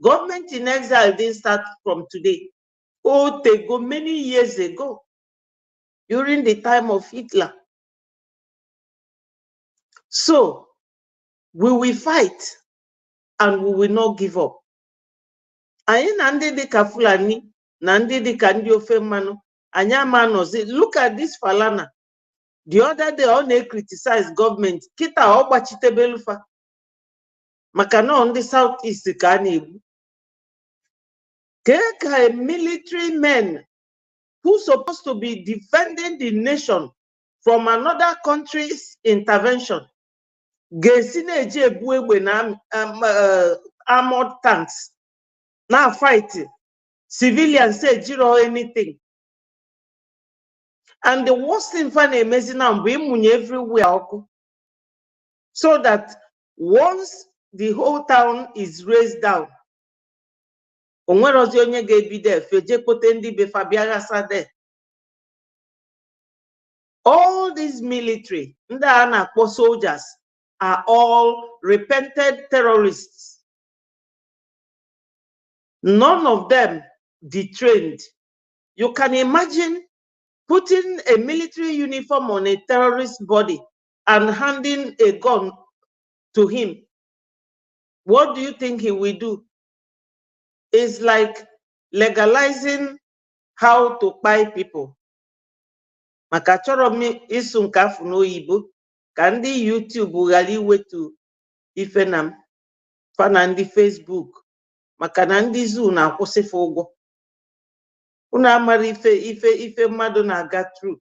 Government in exile didn't start from today. Oh, they go many years ago, during the time of Hitler. So, we will fight and we will not give up. Anyị na ndị dịka Fulani na ndị dịka ndị ofe mmanụ, anyị amanozi. Look at this Falana. The other day, on they criticize government. Kita ogbachitebelufa. Makana on the southeast ka na-egbu. Keka military men who supposed to be defending the nation from another country's intervention. Ga-esi na-eji ebu egbe na armored tanks. Now fighting. Civilians say zero anything. And the worst thing for the amazing now, everywhere. So that once the whole town is raised down, all these military, soldiers are all repented terrorists. None of them detrained. You can imagine putting a military uniform on a terrorist body and handing a gun to him. What do you think he will do? It's like legalizing how to buy people. Makachoro mi isunkafu no ibu. Kandi YouTube ugali wetu ifenam. Fanandi Facebook. Makanandi zu na akwụsị ụgwọ. Una amara ife mmadụ na-aga through.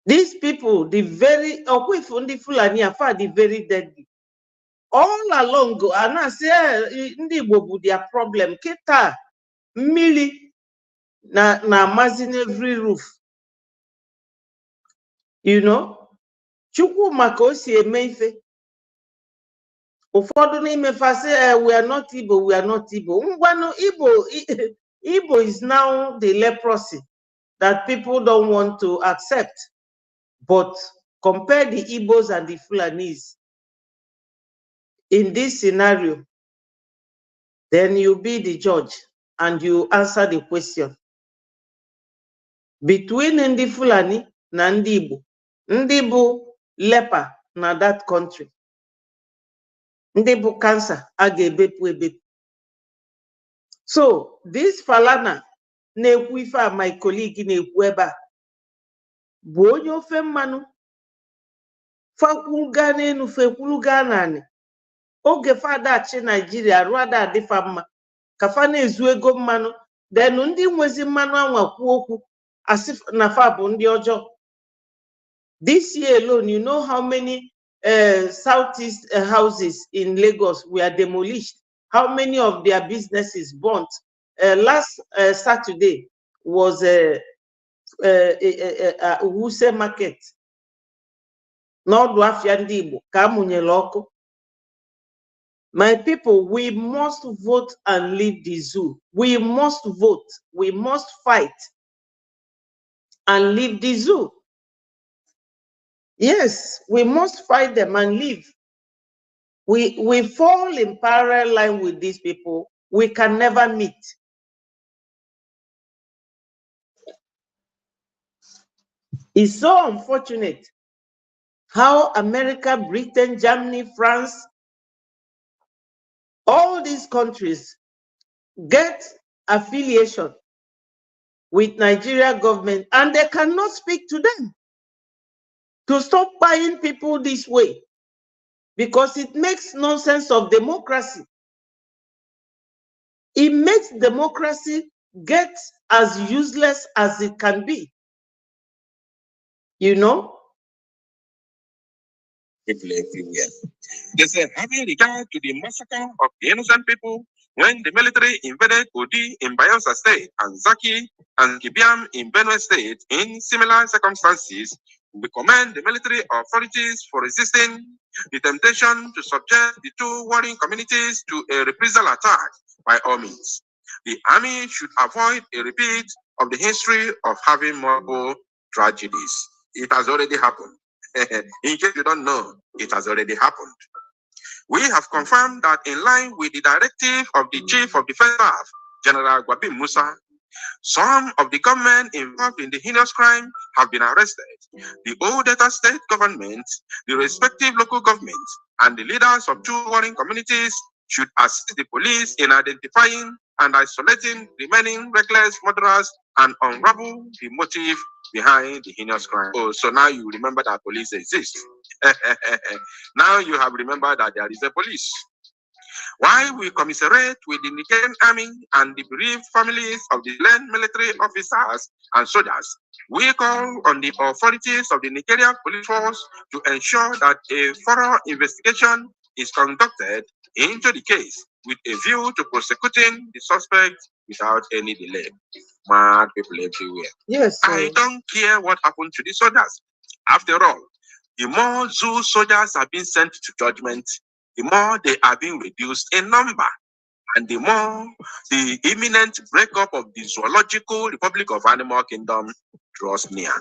These people, the very Okwifundi Fulani are the very deadly. All along, and I say ndi Igbo their problem. Kita mmiri na amazing every roof. You know, Chukwu maka o si eme ife. Ụfọdụ n'ime fa say we are not Igbo, we are not Igbo. Ngwanu Igbo is now the leprosy that people don't want to accept. But compare the Igbos and the Fulanis in this scenario, then you be the judge and you answer the question. Between Ndi Fulani na Ndi Igbo, leper na that country. Ndi Igbo cancer agebepu ebepu. So this Falana na-ekwu ife my colleague na-ekwu ebe a bụ onye ofe mmanụ fakwuga n'enu fekwuga n'ani oge fada chi Nigeria ruada adịfa mma ka fa na-ezu ego mmanụ then ndị nwezi mmanụ anwa kwuo okwu asif na fa bụ ndị ọjọọ. This year alone, you know how many southeast houses in Lagos were demolished, how many of their businesses burnt. Last Saturday was Wuse market. My people, we must vote and leave the zoo. We must vote. We must fight and leave the zoo. Yes, we must fight them and leave. We fall in parallel line with these people. We can never meet. It's so unfortunate how America, Britain, Germany, France, all these countries get affiliation with Nigeria government, and they cannot speak to them to stop buying people this way, because it makes nonsense of democracy. It makes democracy get as useless as it can be. You know? People everywhere. They say, having regard to the massacre of the innocent people when the military invaded Odi in Bayelsa State and Zaki and Kibiam in Benue State in similar circumstances, we commend the military authorities for resisting the temptation to subject the two warring communities to a reprisal attack by all means. The army should avoid a repeat of the history of having multiple tragedies. It has already happened. In case you don't know, it has already happened. We have confirmed that in line with the directive of the Chief of Defense Staff, General Gwabin Musa, some of the gunmen involved in the heinous crime have been arrested. The old Delta state government, the respective local governments, and the leaders of two warring communities should assist the police in identifying and isolating remaining reckless murderers and unravel the motive behind the heinous crime. Oh, so now you remember that police exists. Now you have remembered that there is a police. While we commiserate with the Nigerian army and the bereaved families of the slain military officers and soldiers, we call on the authorities of the Nigerian police force to ensure that a thorough investigation is conducted into the case with a view to prosecuting the suspect without any delay. Mad people everywhere. Yes. I don't care what happened to the soldiers. After all, the more zoo soldiers have been sent to judgment, the more they are being reduced in number, and the more the imminent breakup of the zoological Republic of Animal Kingdom draws near.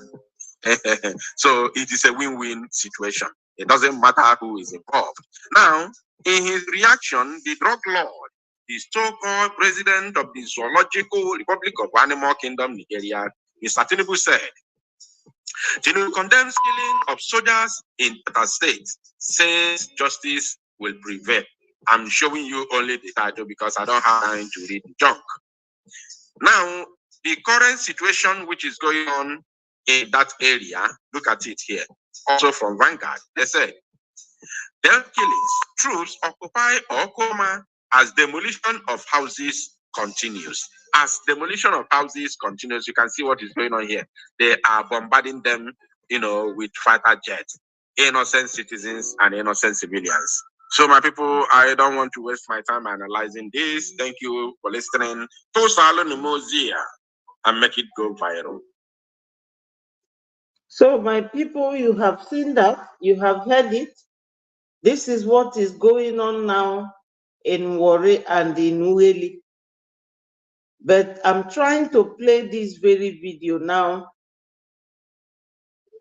So it is a win-win situation. It doesn't matter who is involved. Now, in his reaction, the drug lord, the so-called president of the Zoological Republic of Animal Kingdom, Nigeria, Mr. Tinubu said, Tinubu condemns killing of soldiers in Delta State, says justice will prevail. I'm showing you only the title because I don't have time to read the junk. Now, the current situation which is going on in that area, look at it here. Also from Vanguard, they said, their killings, troops occupy Okoma as demolition of houses continues. As demolition of houses continues, you can see what is going on here. They are bombarding them, with fighter jets, innocent citizens and innocent civilians. So my people, I don't want to waste my time analyzing this. Thank you for listening to Salon Mozia and make it go viral. So my people, you have seen that, you have heard it. This is what is going on now in Warri and in Ueli. But I'm trying to play this very video now.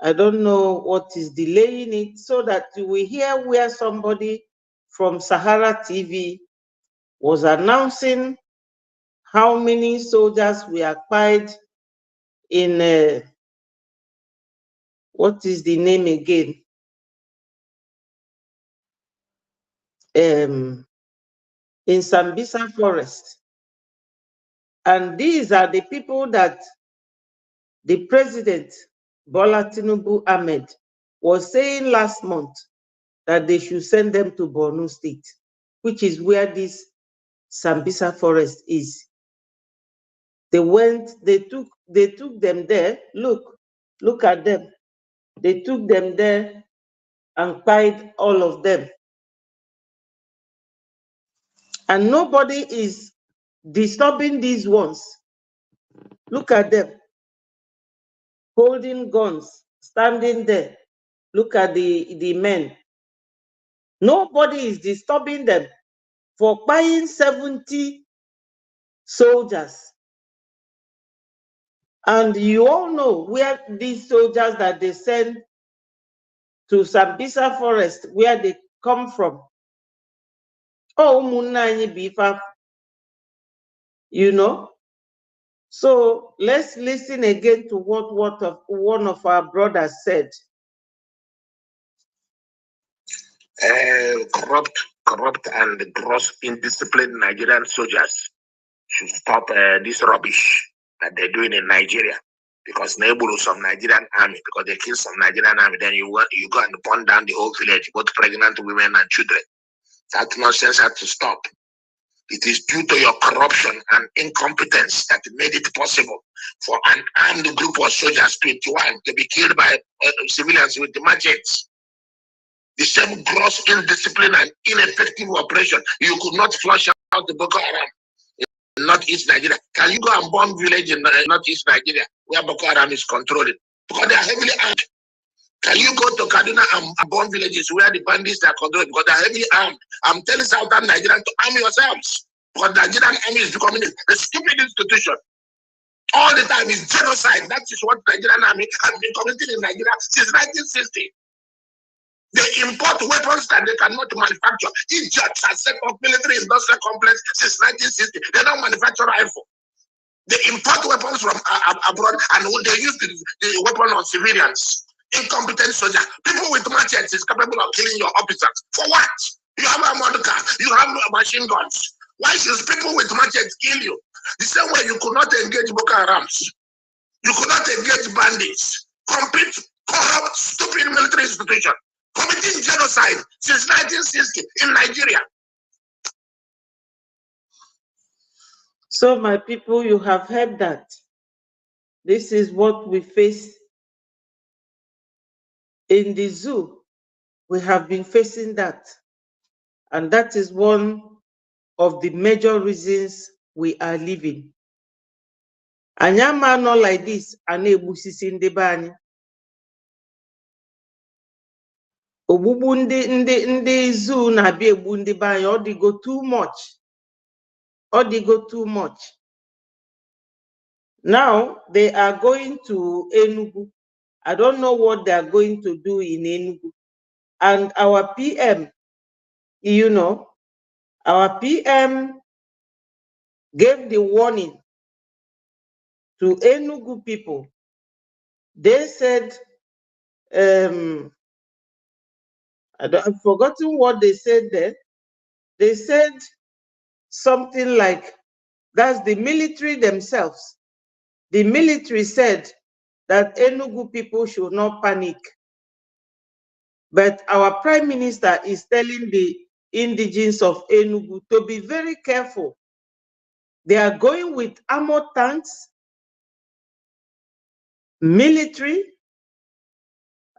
I don't know what is delaying it, so that you will hear where somebody from Sahara TV was announcing how many soldiers we acquired in, what is the name again? In Sambisa Forest. And these are the people that the president, Bola Tinubu Ahmed, was saying last month that they should send them to Borno State, which is where this Sambisa Forest is. They took them there. Look at them. They took them there and tied all of them. And nobody is disturbing these ones. Look at them, holding guns, standing there. Look at the men. Nobody is disturbing them for buying 70 soldiers. And you all know where these soldiers that they send to Sambisa Forest, where they come from. Oh, Munani Bifa, So let's listen again to what one of our brothers said. corrupt and gross indisciplined Nigerian soldiers should stop this rubbish that they're doing in Nigeria. Because neighbors some Nigerian army, because they kill some Nigerian army, then you go and burn down the whole village, both pregnant women and children. That nonsense has to stop. It is due to your corruption and incompetence that made it possible for an armed group of soldiers, 21, to be killed by civilians with the machetes. The same gross indiscipline and ineffective operation. You could not flush out the Boko Haram in Northeast Nigeria. Can you go and bomb village in Northeast Nigeria where Boko Haram is controlled? Because they are heavily armed. Can you go to Kaduna and bomb villages where the bandits are controlled? Because they are heavily armed. I'm telling Southern Nigerians to arm yourselves. Because the Nigerian army is becoming a stupid institution. All the time is genocide. That is what the Nigerian army has been committing in Nigeria since 1960. They import weapons that they cannot manufacture. Egypt has set up military industrial complex since 1960. They don't manufacture rifle. They import weapons from abroad and they use the weapon on civilians. Incompetent soldier. People with machetes is capable of killing your officers. For what? You have a motor car. You have machine guns. Why should people with machetes kill you? The same way you could not engage Boko Harams. You could not engage bandits. Compete, corrupt, stupid military institution. Committing genocide since 1960 in Nigeria. So, my people, you have heard that. This is what we face in the zoo. We have been facing that. And that is one of the major reasons we are living. Anyama not like this, and ebusisi ndị be anyị. Ogbugbu ndị zoo na-abịa egbu ndị be anyị, ọ dịgo too much. Ọ dịgo too much. Now they are going to Enugu. I don't know what they are going to do in Enugu. And our PM, you know, our PM gave the warning to Enugu people. They said, I've forgotten what they said there. They said something like, that's the military themselves. The military said that Enugu people should not panic. But our prime minister is telling the indigenes of Enugu to be very careful. They are going with armored tanks, military.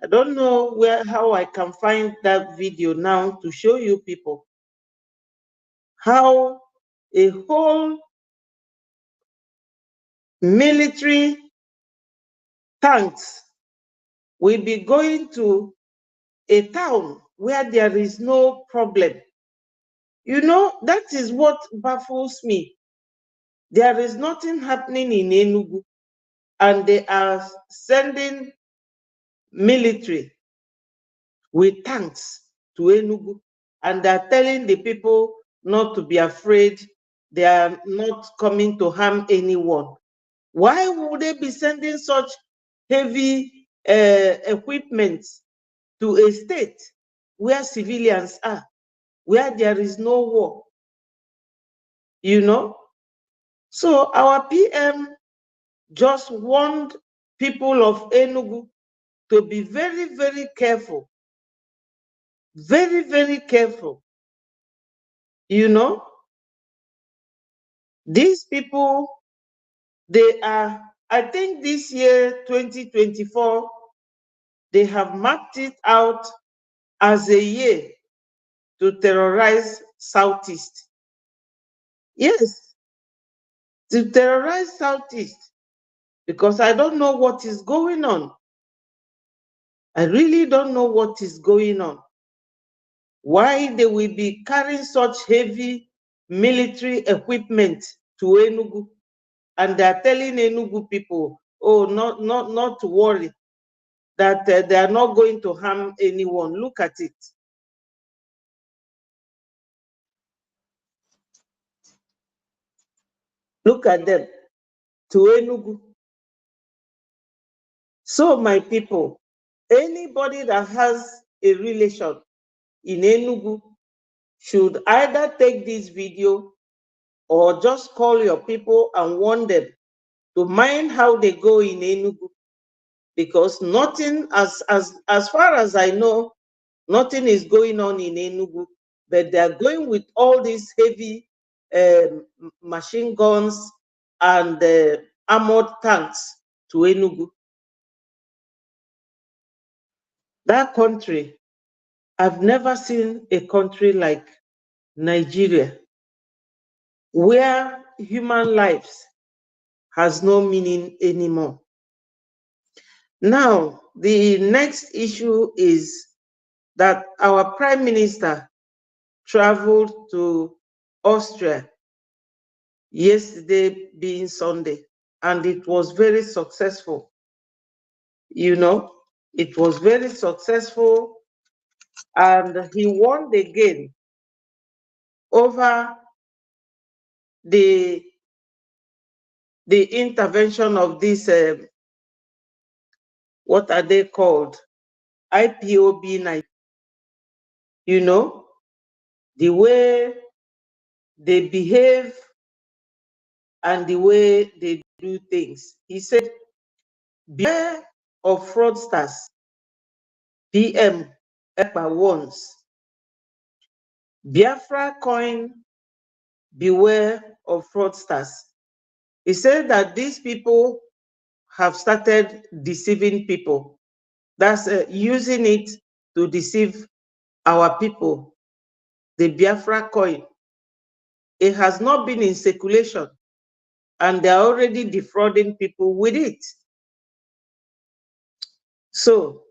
I don't know how I can find that video now to show you people how a whole military tanks will be going to a town where there is no problem. You know, that is what baffles me. There is nothing happening in Enugu, and they are sending military with tanks to Enugu, and they're telling the people not to be afraid. They are not coming to harm anyone. Why would they be sending such heavy equipment to a state where civilians are, where there is no war? You know? So our PM just warned people of Enugu to be very, very careful. Very, very careful. You know? These people, they are, I think this year, 2024, they have mapped it out as a year to terrorize Southeast. Yes, to terrorize Southeast, because I don't know what is going on. I really don't know what is going on. Why they will be carrying such heavy military equipment to Enugu, and they're telling Enugu people, oh, not to worry, that they are not going to harm anyone. Look at it. Look at them, to Enugu. So, my people, anybody that has a relation in Enugu should either take this video or just call your people and warn them to mind how they go in Enugu, because nothing, as far as I know, nothing is going on in Enugu, but they are going with all these heavy machine guns and armored tanks to Enugu. That country, I've never seen a country like Nigeria, where human lives has no meaning anymore. Now, the next issue is that our Prime Minister traveled to Austria yesterday being Sunday, and it was very successful. You know, it was very successful, and he won the game over the intervention of this, what are they called? IPOB, you know, the way they behave and the way they do things. He said, beware of fraudsters. PM EPA warns. Biafra coin, beware of fraudsters. He said that these people have started deceiving people. That's using it to deceive our people. The Biafra coin, it has not been in circulation, and they're already defrauding people with it. So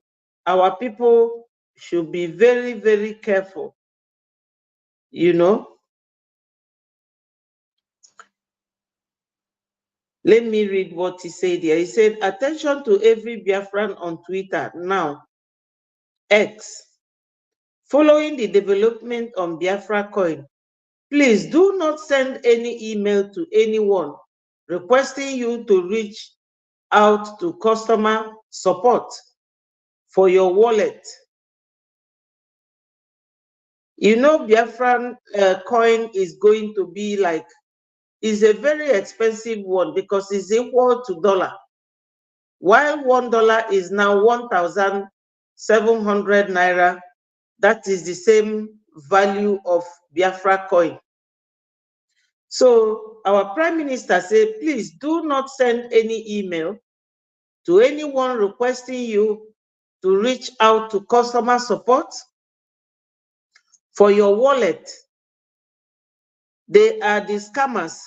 our people should be very, very careful, you know. Let me read what he said here. He said, attention to every Biafran on Twitter now, X. Following the development on Biafra coin, please do not send any email to anyone requesting you to reach out to customer support for your wallet. You know, Biafran coin is going to be like, is a very expensive one because it's equal to dollar. While $1 is now 1,700 naira, that is the same value of Biafra coin. So our Prime Minister said, please do not send any email to anyone requesting you to reach out to customer support for your wallet. They are the scammers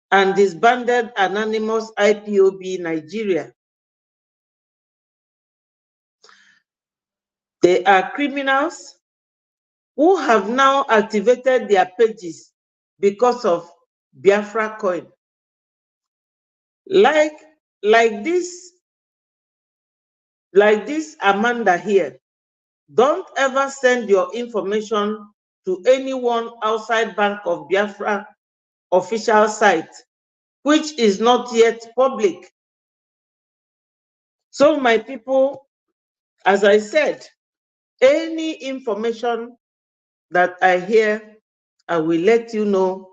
and disbanded anonymous IPOB Nigeria. They are criminals who have now activated their pages because of Biafra coin. Like this Amanda here, don't ever send your information to anyone outside Bank of Biafra official site, which is not yet public. So my people, as I said, any information that I hear, I will let you know.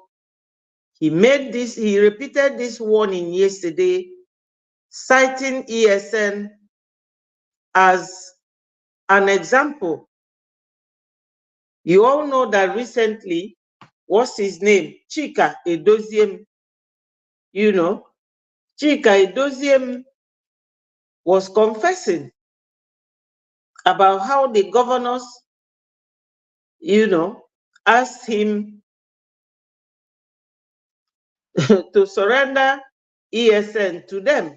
He repeated this warning yesterday, citing ESN as an example. You all know that recently, what's his name? Chika Edoziem, you know, Chika Edoziem was confessing about how the governors, you know, asked him to surrender ESN to them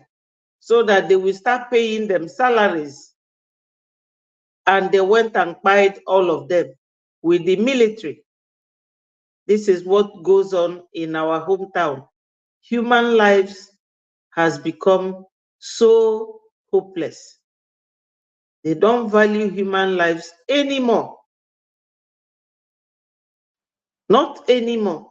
so that they will start paying them salaries. And they went and paid all of them with the military. This is what goes on in our hometown. Human lives has become so hopeless. They don't value human lives anymore. Not anymore.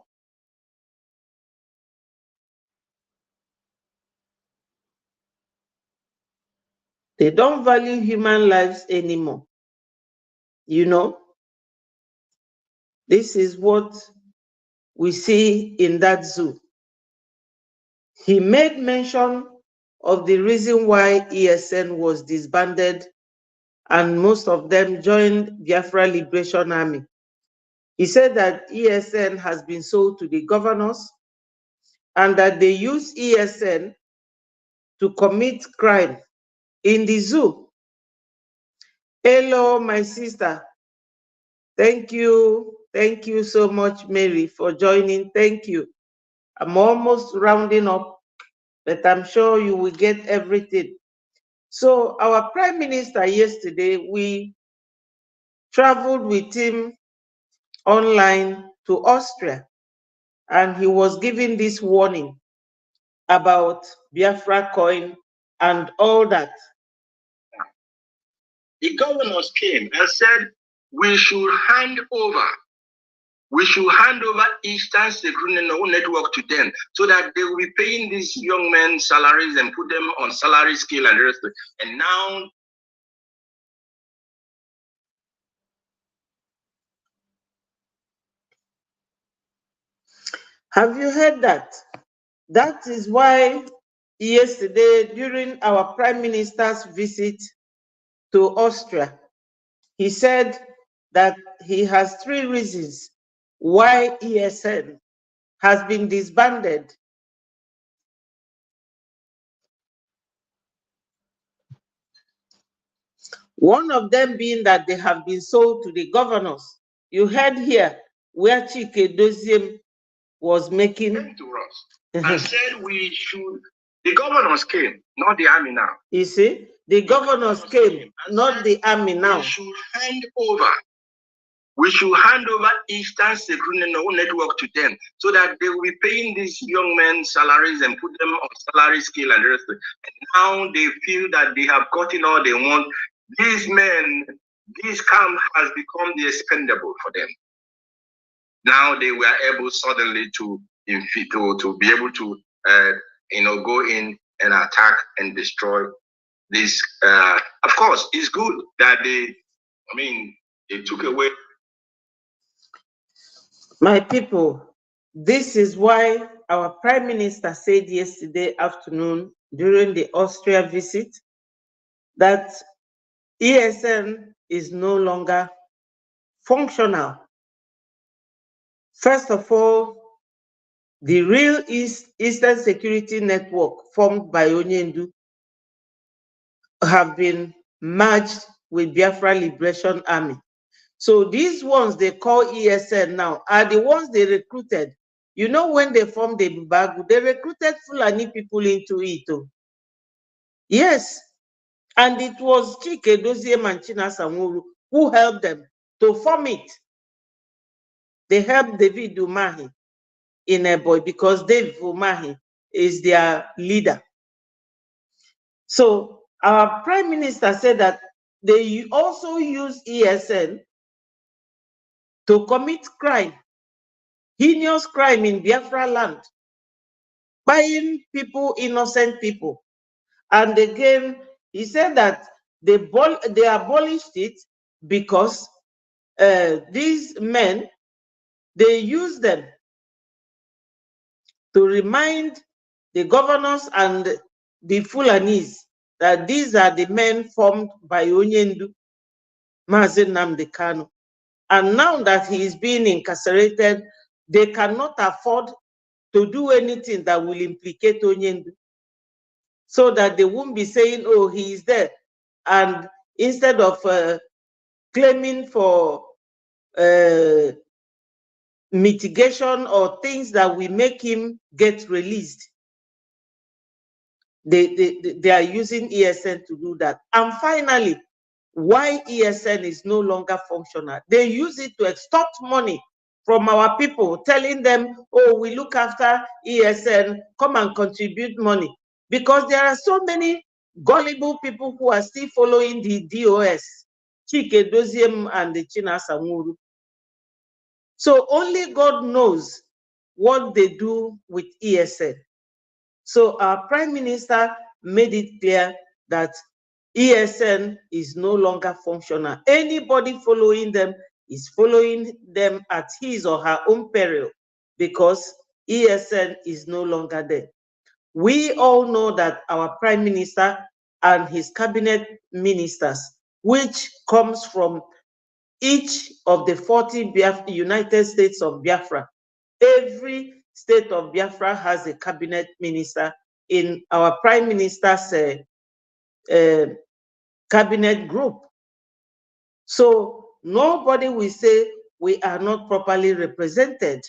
They don't value human lives anymore. You know, This is what we see in that zoo. He made mention of the reason why ESN was disbanded and most of them joined Biafra Liberation Army. He said that ESN has been sold to the governors and that they use ESN to commit crime in the zoo. Hello, my sister. Thank you. Thank you so much, Mary, for joining. Thank you. I'm almost rounding up, but I'm sure you will get everything. So our Prime Minister yesterday, we traveled with him online to Austria, and he was giving this warning about Biafra coin and all that. The governors came and said we should hand over Eastern Security Network to them so that they will be paying these young men salaries and put them on salary scale and the rest of it. And now have you heard that? That is why yesterday, during our Prime Minister's visit to Austria, he said that he has 3 reasons why ESN has been disbanded. One of them being that they have been sold to the governors. You heard here where Chike Doziem was making to us and said we should. The governors came, not the army now. You see, the governors came, not the army now. We should hand over Eastern Security Network to them so that they will be paying these young men salaries and put them on salary scale and the rest of it. And now they feel that they have gotten all they want. These men, this camp has become the expendable for them. Now they were able suddenly to be able to go in and attack and destroy this. Of course, it's good that they took away. My people, this is why our Prime Minister said yesterday afternoon during the Austria visit that ESN is no longer functional. First of all, the real Eastern Security Network formed by Onyendu have been merged with Biafra Liberation Army. So these ones they call ESN now are the ones they recruited. You know, when they formed the Mbagu, they recruited Fulani people into it. Yes. And it was Chike Doziem and Chinasamuru who helped them to form it. They helped David Umahi in a boy because David Umahi is their leader. So our Prime Minister said that they also use ESN to commit crime, heinous crime in Biafra land, buying people, innocent people. And again, he said that they abolished it because these men, they use them to remind the governors and the Fulanis that these are the men formed by Onyendu, Mazi Nnamdi Kanu. And now that he is being incarcerated, they cannot afford to do anything that will implicate Onyendu, so that they won't be saying, oh, he is there. And instead of claiming for mitigation or things that will make him get released, they are using ESN to do that. And finally, why ESN is no longer functional? They use it to extort money from our people, telling them, oh, we look after ESN, come and contribute money. Because there are so many gullible people who are still following the DOS, Chike Doziem and the Chinasamuru. So only God knows what they do with ESN. So our Prime Minister made it clear that ESN is no longer functional. Anybody following them is following them at his or her own peril because ESN is no longer there. We all know that our Prime Minister and his cabinet ministers, which comes from each of the 40 United States of Biafra, every state of Biafra has a cabinet minister in our Prime Minister's cabinet group. So nobody will say we are not properly represented.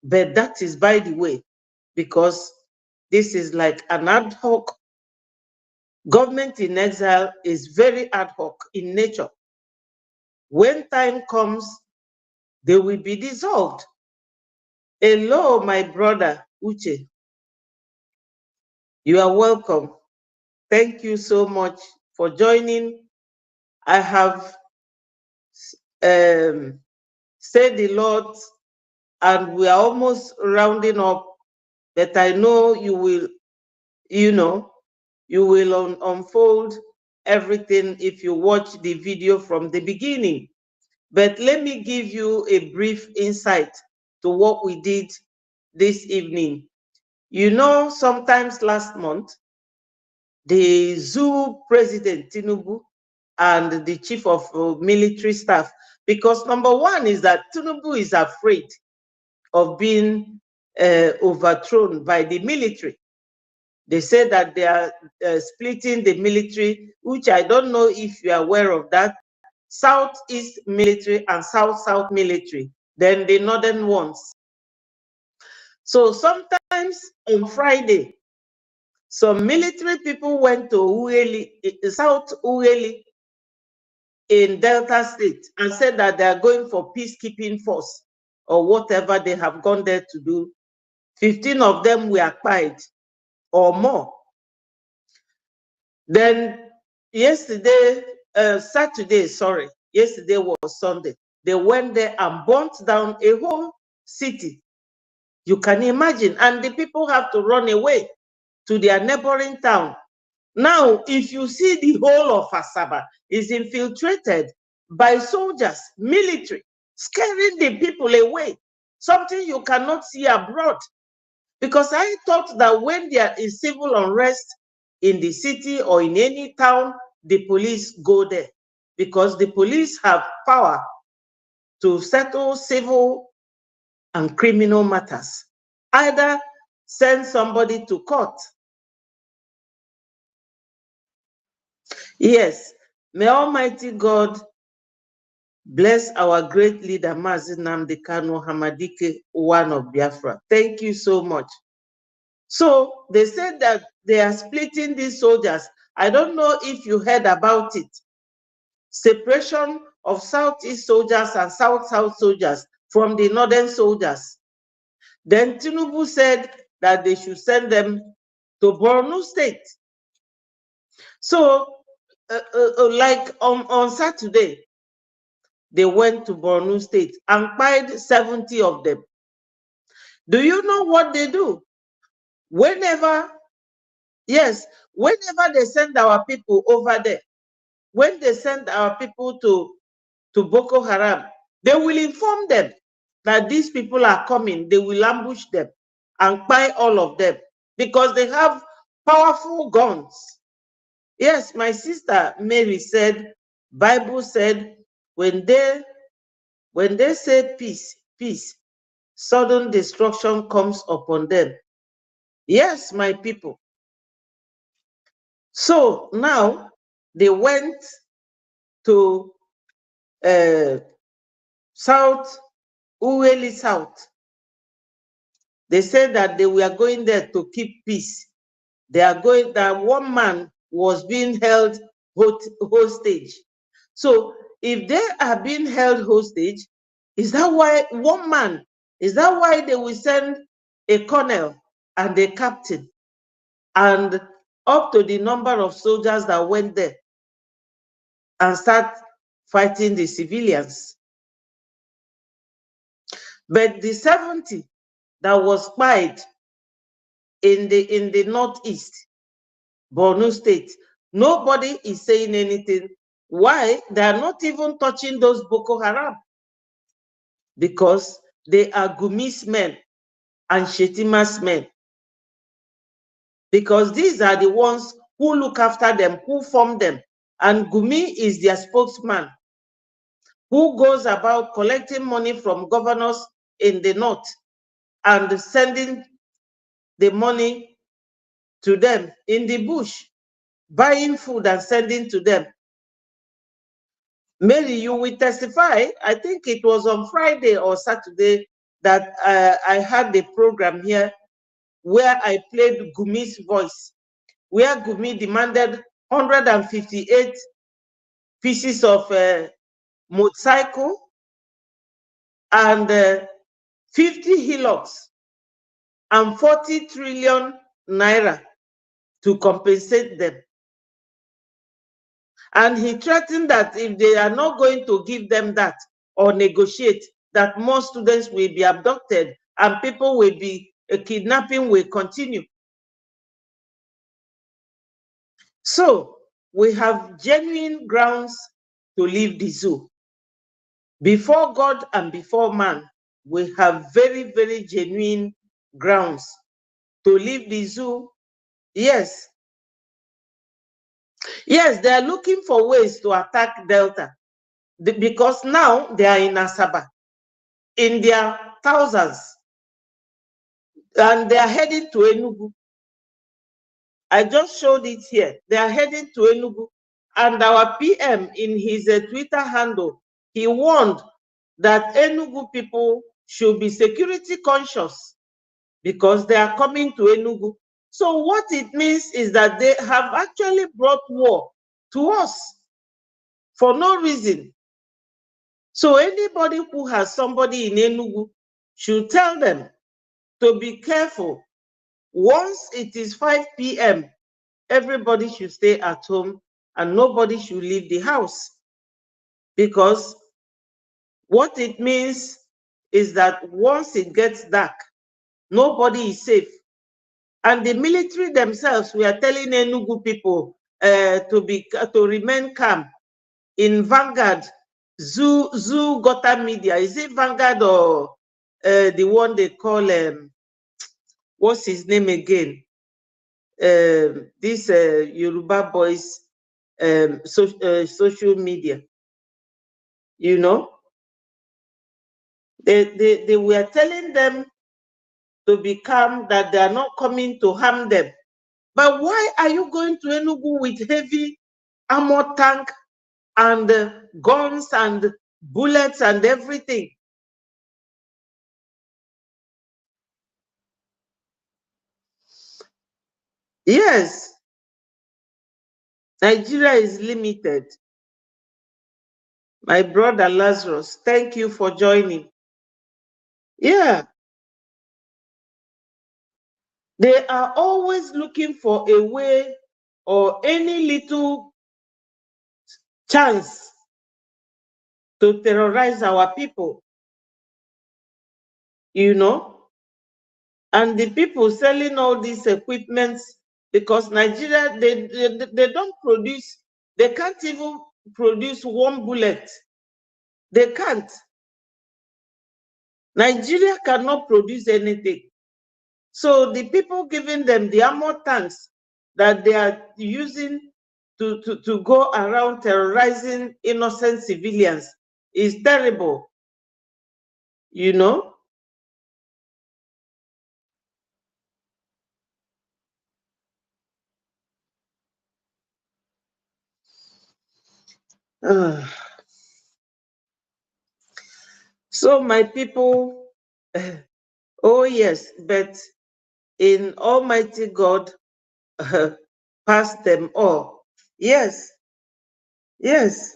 But that is by the way, because this is like an ad hoc. Government in exile is very ad hoc in nature. When time comes, they will be dissolved. Hello, my brother Uche. You are welcome. Thank you so much for joining. I have said a lot, and we are almost rounding up, but I know you will, you will unfold everything if you watch the video from the beginning. But let me give you a brief insight to what we did this evening. You know, sometimes last month, the zoo president, Tinubu, and the chief of military staff, because number one is that Tinubu is afraid of being overthrown by the military. They say that they are splitting the military, which I don't know if you are aware of that. Southeast military and South military, then the northern ones. So sometimes on Friday, some military people went to Ueli, South Ueli in Delta State and said that they are going for peacekeeping force or whatever they have gone there to do. 15 of them were acquired or more. Then yesterday, yesterday was Sunday, they went there and burnt down a whole city. You can imagine, and the people have to run away to their neighboring town. Now, if you see the whole of Asaba is infiltrated by soldiers, military, scaring the people away, something you cannot see abroad. Because I thought that when there is civil unrest in the city or in any town, the police go there because the police have power to settle civil and criminal matters. Either send somebody to court. Yes, may Almighty God bless our great leader, Mazi Nnamdi Kanu Hamadike, one of Biafra. Thank you so much. So they said that they are splitting these soldiers. I don't know if you heard about it. Separation of Southeast soldiers and South soldiers from the northern soldiers. Then Tinubu said that they should send them to Borno State. So, like on Saturday, they went to Borno State and killed 70 of them. Do you know what they do? Whenever they send our people over there, when they send our people to Boko Haram, they will inform them that these people are coming. They will ambush them and kill all of them because they have powerful guns. Yes, my sister Mary said, Bible said, when they say peace, peace, sudden destruction comes upon them. Yes, my people. So now they went to South Ueli South. They said that they were going there to keep peace. They are going, that one man was being held hostage. So if they are being held hostage, is that why they will send a colonel and a captain and up to the number of soldiers that went there and start fighting the civilians? But the 70 that was killed in the northeast, Borno State, nobody is saying anything. Why? They are not even touching those Boko Haram. because they are Gumi's men and Shetima's men. Because these are the ones who look after them, who form them. And Gumi is their spokesman, who goes about collecting money from governors in the north and sending the money to them in the bush, buying food and sending to them. Mary, you will testify, I think it was on Friday or Saturday that I had the program here where I played Gumi's voice, where Gumi demanded 158 pieces of motorcycle and 50 hillocks and 40 trillion naira to compensate them. And he threatened that if they are not going to give them that or negotiate, that more students will be abducted and people will be, kidnapping will continue. So we have genuine grounds to leave the zoo. Before God and before man, we have very, very genuine grounds to leave the zoo. Yes. Yes, they are looking for ways to attack Delta because now they are in Asaba in their thousands and they are heading to Enugu. I just showed it here. They are heading to Enugu, and our PM in his Twitter handle, he warned that Enugu people should be security conscious because they are coming to Enugu. So what it means is that they have actually brought war to us for no reason. So anybody who has somebody in Enugu should tell them to be careful. Once it is 5 p.m., everybody should stay at home and nobody should leave the house. Because what it means is that once it gets dark, nobody is safe. And the military themselves, we are telling Enugu people to remain calm. In Vanguard, Zoo Gota Media, is it Vanguard or the one they call, what's his name again? This Yoruba boys social media, you know, they were telling them to be calm, that they are not coming to harm them. But why are you going to Enugu with heavy armor tank and guns and bullets and everything? Yes, Nigeria is limited. My brother Lazarus, thank you for joining. Yeah. They are always looking for a way or any little chance to terrorize our people, you know. And the people selling all these equipments, because Nigeria, they don't produce, they can't even produce one bullet. They can't. Nigeria cannot produce anything. So the people giving them the armor tanks that they are using to go around terrorizing innocent civilians is terrible, you know. So my people, oh yes, but in Almighty God, past them all. Yes, yes.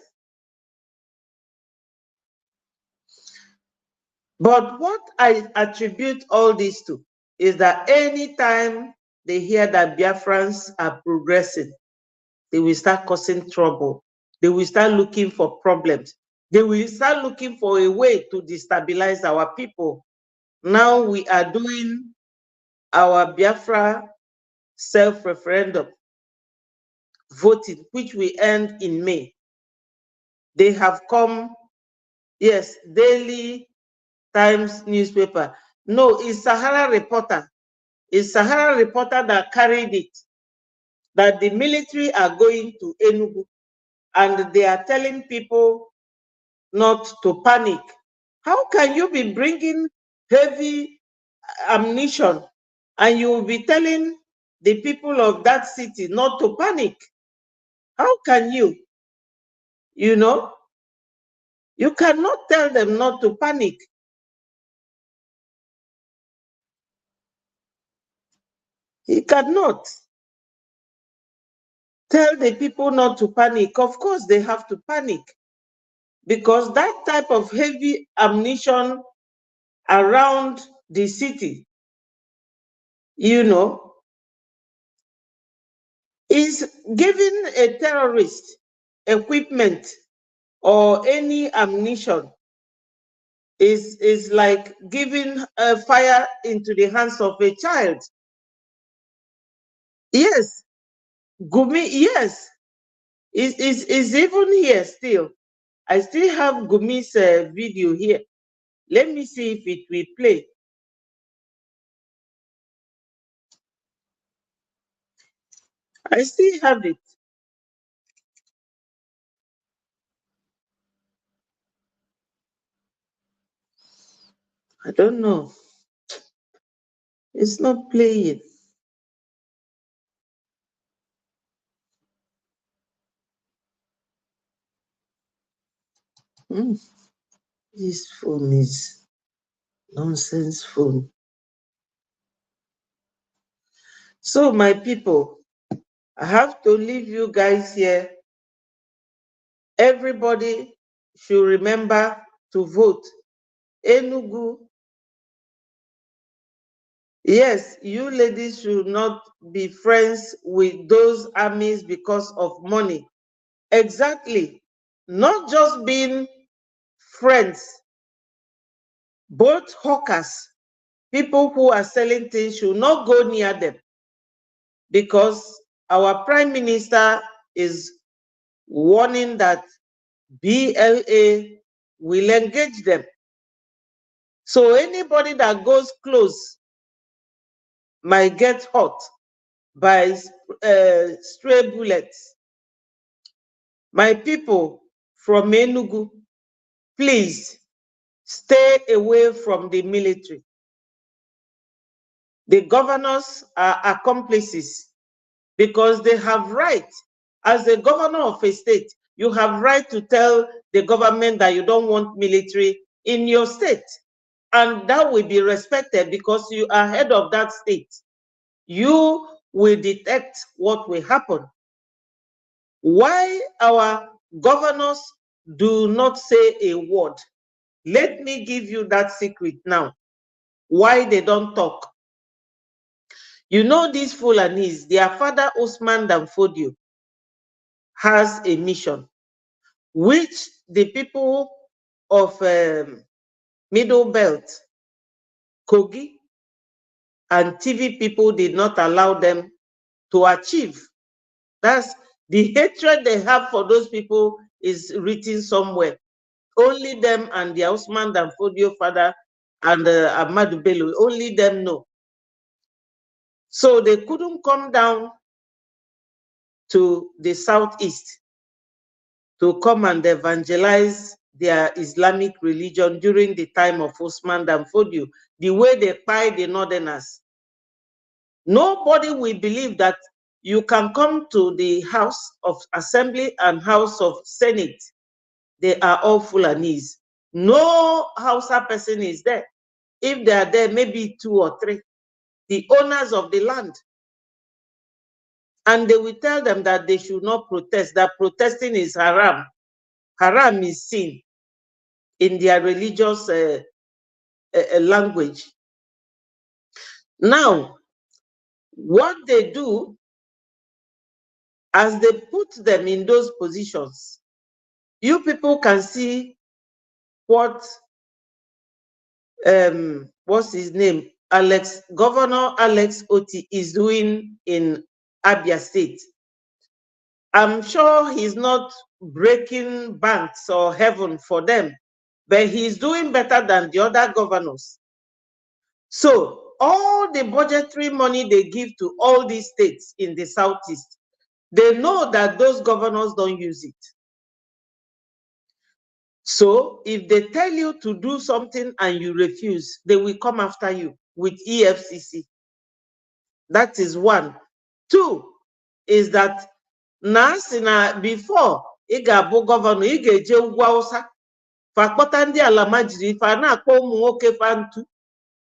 But what I attribute all this to is that anytime they hear that Biafrans are progressing, they will start causing trouble. They will start looking for problems. They will start looking for a way to destabilize our people. Now we are doing our Biafra self-referendum voting, which we end in May. They have come, yes, daily Times newspaper. No, it's Sahara Reporter. It's Sahara Reporter that carried it, that the military are going to Enugu and they are telling people not to panic. How can you be bringing heavy ammunition and you will be telling the people of that city not to panic? How can you? You know, you cannot tell them not to panic. You cannot tell the people not to panic. Of course, they have to panic because that type of heavy ammunition around the city, you know, is giving a terrorist equipment or any ammunition is like giving a fire into the hands of a child. Yes, Gumi, yes, is even here still. I still have Gumi's video here. Let me see if it will play. I still have it. I don't know. It's not playing. This phone is nonsense phone. So my people, I have to leave you guys here. Everybody should remember to vote. Enugu, yes, you ladies should not be friends with those armies because of money. Exactly. Not just being friends, both hawkers, people who are selling things should not go near them because our prime minister is warning that BLA will engage them. So anybody that goes close might get hurt by stray bullets. My people from Enugu, please stay away from the military. The governors are accomplices because they have right. As a governor of a state, you have right to tell the government that you don't want military in your state. And that will be respected because you are head of that state. You will detect what will happen. Why our governors do not say a word? Let me give you that secret now. Why they don't talk? You know these Fulanis, their father Osman Danfodio has a mission, which the people of Middle Belt, Kogi, and TV people did not allow them to achieve. That's the hatred they have for those people is written somewhere. Only them and their Osman Danfodio father and Ahmadu Bello, only them know. So they couldn't come down to the southeast to come and evangelize their Islamic religion during the time of Osman Danfodio, the way they pied the northerners. Nobody will believe that you can come to the House of Assembly and House of Senate. They are all Fulanis. No Hausa person is there. If they are there, maybe 2 or 3, the owners of the land. And they will tell them that they should not protest, that protesting is haram. Haram is sin in their religious language. Now, what they do, as they put them in those positions, you people can see what, what's his name? Governor Alex Oti is doing in Abia State. I'm sure he's not breaking banks or heaven for them. but he's doing better than the other governors. So all the budgetary money they give to all these states in the Southeast, they know that those governors don't use it. So if they tell you to do something and you refuse, they will come after you with EFCC. That is one. Two is that before ị ga-abụ gọvanọ, ị ga-eje ugwu Awụsa fakpọta ndị ala majiri ife a na-akpọ ụmụ nwoke fantu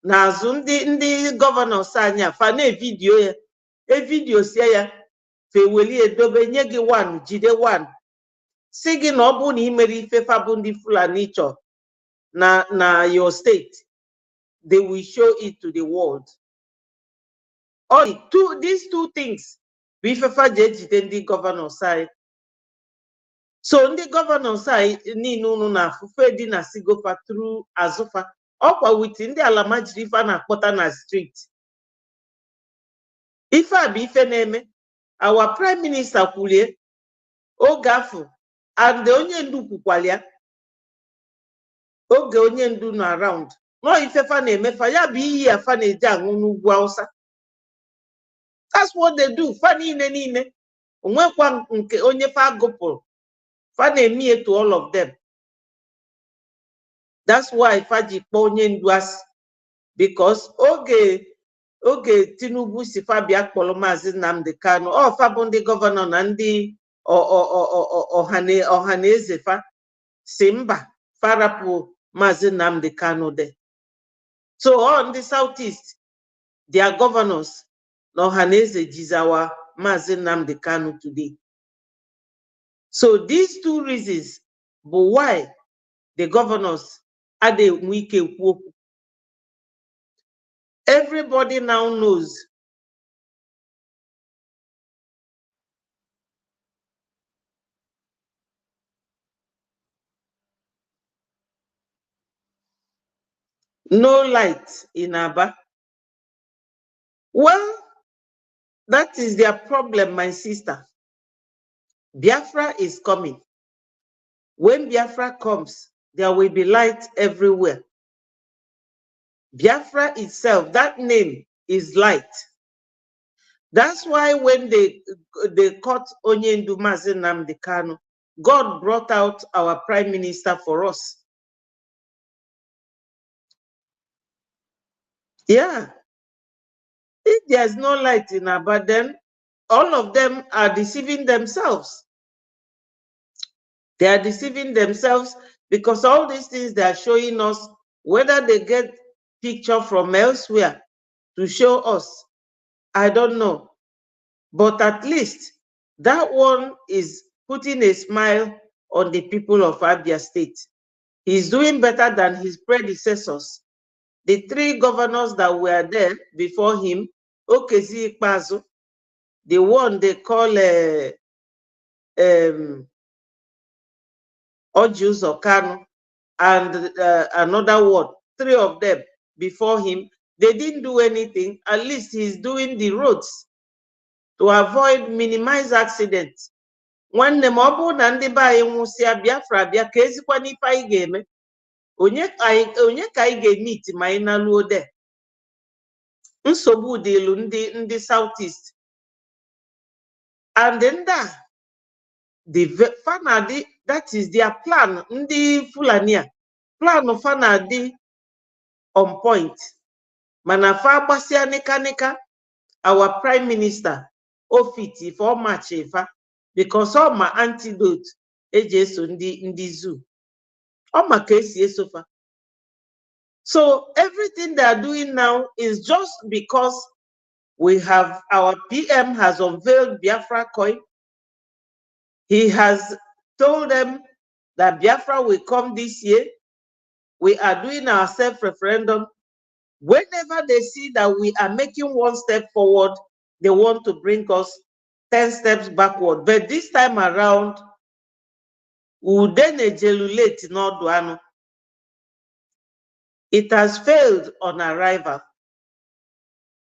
n'azụ ndị gọvanọs anyị a fa na-evidio ya, evidio sie ya feweli edobe nye gị one, jide one, si gị na ọ bụ na imere ife fa bụ ndị Fulani chọ na your state, they will show it to the world. These two things bụ ife fa ji ejide ndị gọvanọs anyị. So ndị gọvanọs anyị niile unu na-afụfe dị na sigofa tru azụfa ọkwa witi ndị ala majiri ife a na-akpọta na street. Ife a bụ ife na-eme. Our prime minister kwulie oge afọ and onye ndu kwukwala ya oge onye ndu nọ around. No ife fa na-eme fa ya bụ iyi afa na-eji aṅụ n'ugwu Awụsa. That's what they do. Fa niile onwekwa nke onye fa gụpụrụ. Fa na-eme to all of them. That's why fa ji kpọọ onye ndu asị, because oge Tinubu si fa bịa kpọrọ Maazị Nnamdi Kanu, ọ fa bụ ndị gọvanọ na ndị ọhaneze fa si mba farapụ Maazị Nnamdi Kanu de. So all the Southeast, their governors na ọhaneze jizawa Maazị Nnamdi Kanu today. So these two reasons bụ why the governors adịghị enwe ike ekwu okwu. Everybody now knows no light in Aba. Well, that is their problem, my sister. Biafra is coming. When Biafra comes, there will be light everywhere. Biafra itself, that name is light. That's why when they caught Onyendu Mazi Nnamdi Kanu, God brought out our prime minister for us. Yeah. If there's no light in Aba, then all of them are deceiving themselves. They are deceiving themselves because all these things they are showing us, whether they get picture from elsewhere to show us, I don't know. But at least that one is putting a smile on the people of Abia State. He's doing better than his predecessors. The three governors that were there before him, Okezi Ikpeazu, the one they call Ojiuzo Kanu, and another one, three of them before him, they didn't do anything. At least he's doing the roads to avoid, minimize accidents. When the mobu na ndị ba anyị nwụsịa Biafra bịa ka ezikwa n'ife anyị ga-eme, onye ka anyị ga-emit ma anyị naluo de. Nsogbu dịlu ndị Southeast. And then the Fanadi, that is their plan. Ndị Fulani plan of Fanadi on point. Manafa Basia Nika, our prime minister, Ofiti for Machefa, because all my antidote ages in the zoo. All my case so far. So everything they are doing now is just because we have our PM has unveiled Biafra coin. He has told them that Biafra will come this year. We are doing our self-referendum. Whenever they see that we are making one step forward, they want to bring us 10 steps backward. But this time around, it has failed on arrival.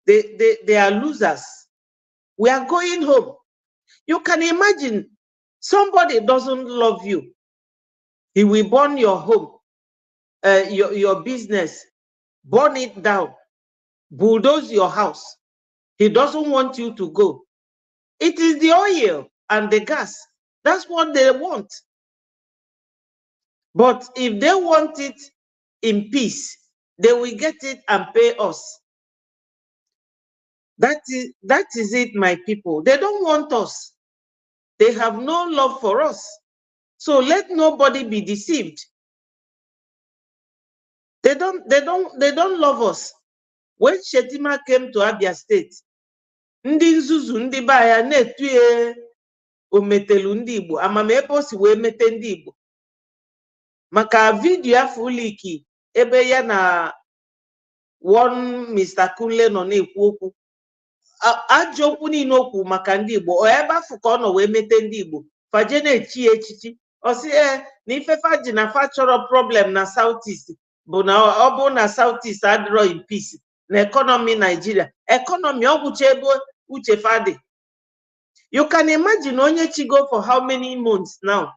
They are losers. We are going home. You can imagine somebody doesn't love you. He will burn your home. your business, burn it down, bulldoze your house. He doesn't want you to go. It is the oil and the gas. That's what they want. But if they want it in peace, they will get it and pay us. That is it, my people. They don't want us. They have no love for us. So let nobody be deceived. They don't love us. When Shetima came to Abia State, ndị nzuzu ndị be ya na-etu ometelu ndị Igbo, amama ebe o si wee mete ndị Igbo. Maka vidiyo afọ liki ebe ya na one Mr. Kunle nọ na-ekwu okwu. Ajọ okwu niile okwu maka ndị Igbo, o ebe afọ ka ọ nọ wee mete ndị Igbo. Faje na-echi echichi. O si na ifefa ji na fa chọrọ problem na Southeast bụ na ọ bụ na Southeast adịrọ in peace na economy Nigeria. Economy ọ bụcha ebe uche fadị. You can imagine onye chigo for how many months now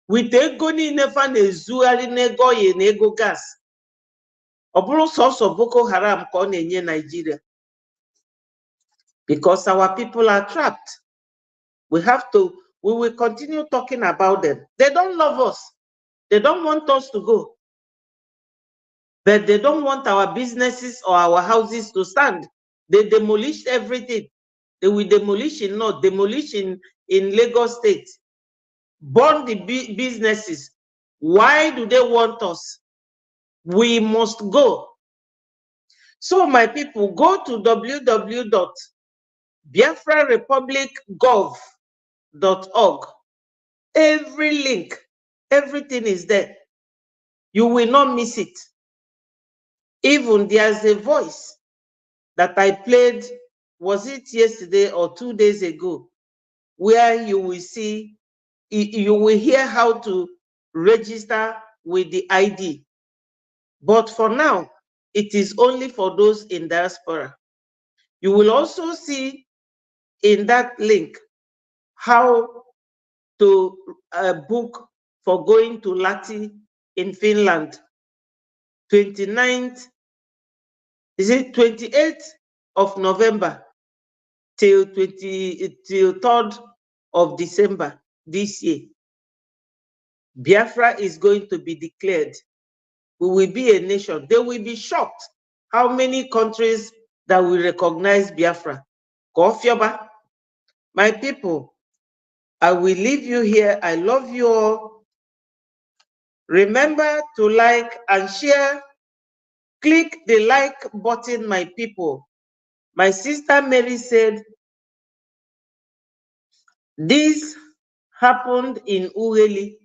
with ego niile fa na-ezugharị n'ego oyi na ego gas. Ọ bụrụ sọsọ Boko Haram ka ọ na-enye Nigeria. Because our people are trapped. We will continue talking about them. They don't love us. They don't want us to go. But they don't want our businesses or our houses to stand. They demolished everything. They will demolish in North, demolish in Lagos State. Burn the businesses. Why do they want us? We must go. So my people, go to www.biafrarepublic.gov.org. Every link, everything is there. You will not miss it. Even there's a voice that I played, was it yesterday or 2 days ago, where you will see, you will hear how to register with the ID. But for now, it is only for those in diaspora. You will also see in that link how to book for going to Lati in Finland, 29th, is it 28th of November till 3rd of December this year. Biafra is going to be declared. We will be a nation. They will be shocked how many countries that will recognize Biafra. Kofioba, my people, I will leave you here. I love you all. Remember to like and share. Click the like button, my people. My sister Mary said, this happened in Ueli,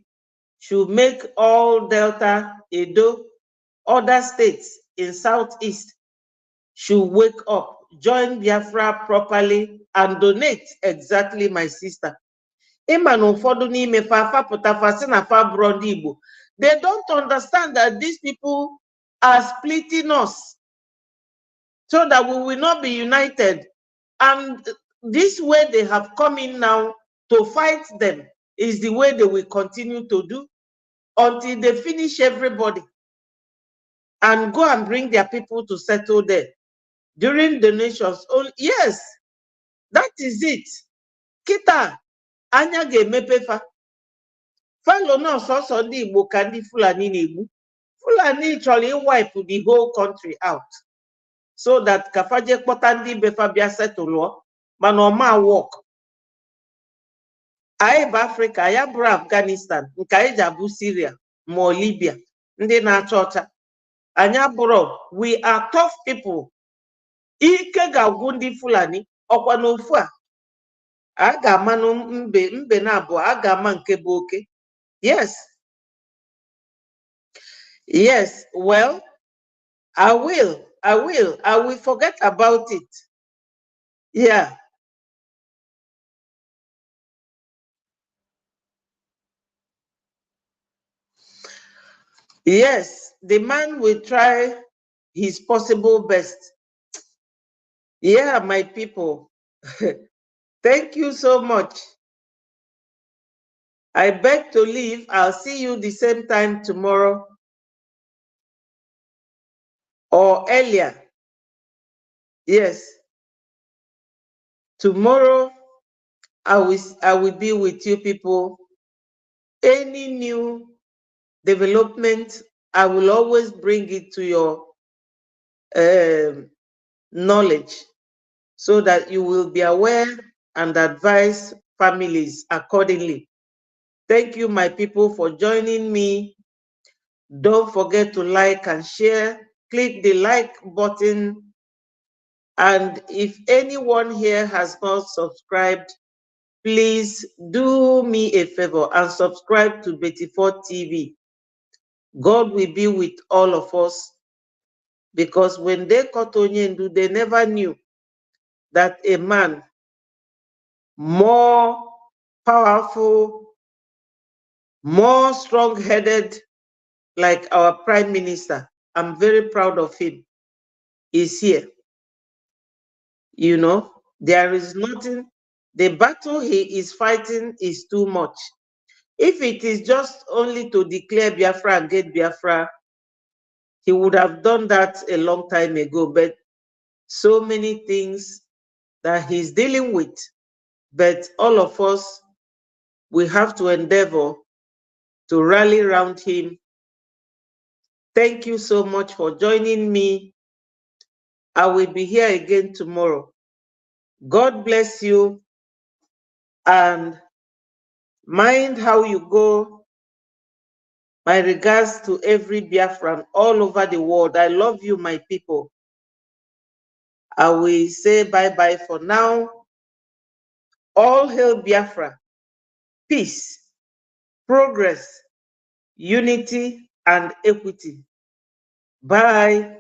should make all Delta, Edo, other states in Southeast should wake up, join Biafra properly, and donate. Exactly, my sister. They don't understand that these people are splitting us so that we will not be united. And this way they have come in now to fight them is the way they will continue to do until they finish everybody and go and bring their people to settle there during the nations. Oh, yes, that is it. Kita anya ga-emepefa. Falo no so ndị Igbo ka ndị Fulani na-egbu. Fulani chọrọ wipe the whole country out so that kafaje kpọta ndị befa bịa settle mana ọ ma work. Anyị bụ Africa, ya bụrụ Afghanistan, nke anyị ji abụ Syria ma Libya, ndị na-acha ọcha. Anyị abụrụ, we are tough people. Ike ga-agwụ ndị Fulani ọkwa n'ofu a ga-ama mbe na abụọ, a ga-ama nke bụ oke. Yes. Yes, well, I will forget about it. Yeah. Yes, the man will try his possible best. Yeah, my people. Thank you so much. I beg to leave. I'll see you the same time tomorrow. or earlier. Yes. Tomorrow, I will be with you people. Any new development, I will always bring it to your knowledge so that you will be aware and advise families accordingly. Thank you, my people, for joining me. Don't forget to like and share. Click the like button. And if anyone here has not subscribed, please do me a favor and subscribe to Betty4 TV. God will be with all of us, because when they caught Onyendu, they never knew that a man more powerful, more strong-headed, like our Prime Minister, I'm very proud of him, is here. You know, there is nothing, the battle he is fighting is too much. If it is just only to declare Biafra and get Biafra, he would have done that a long time ago. But so many things that he's dealing with. But all of us, we have to endeavor to rally around him. Thank you so much for joining me. I will be here again tomorrow. God bless you, and mind how you go. My regards to every Biafran all over the world. I love you, my people. I will say bye-bye for now. All hail Biafra. Peace, progress, unity, and equity. Bye.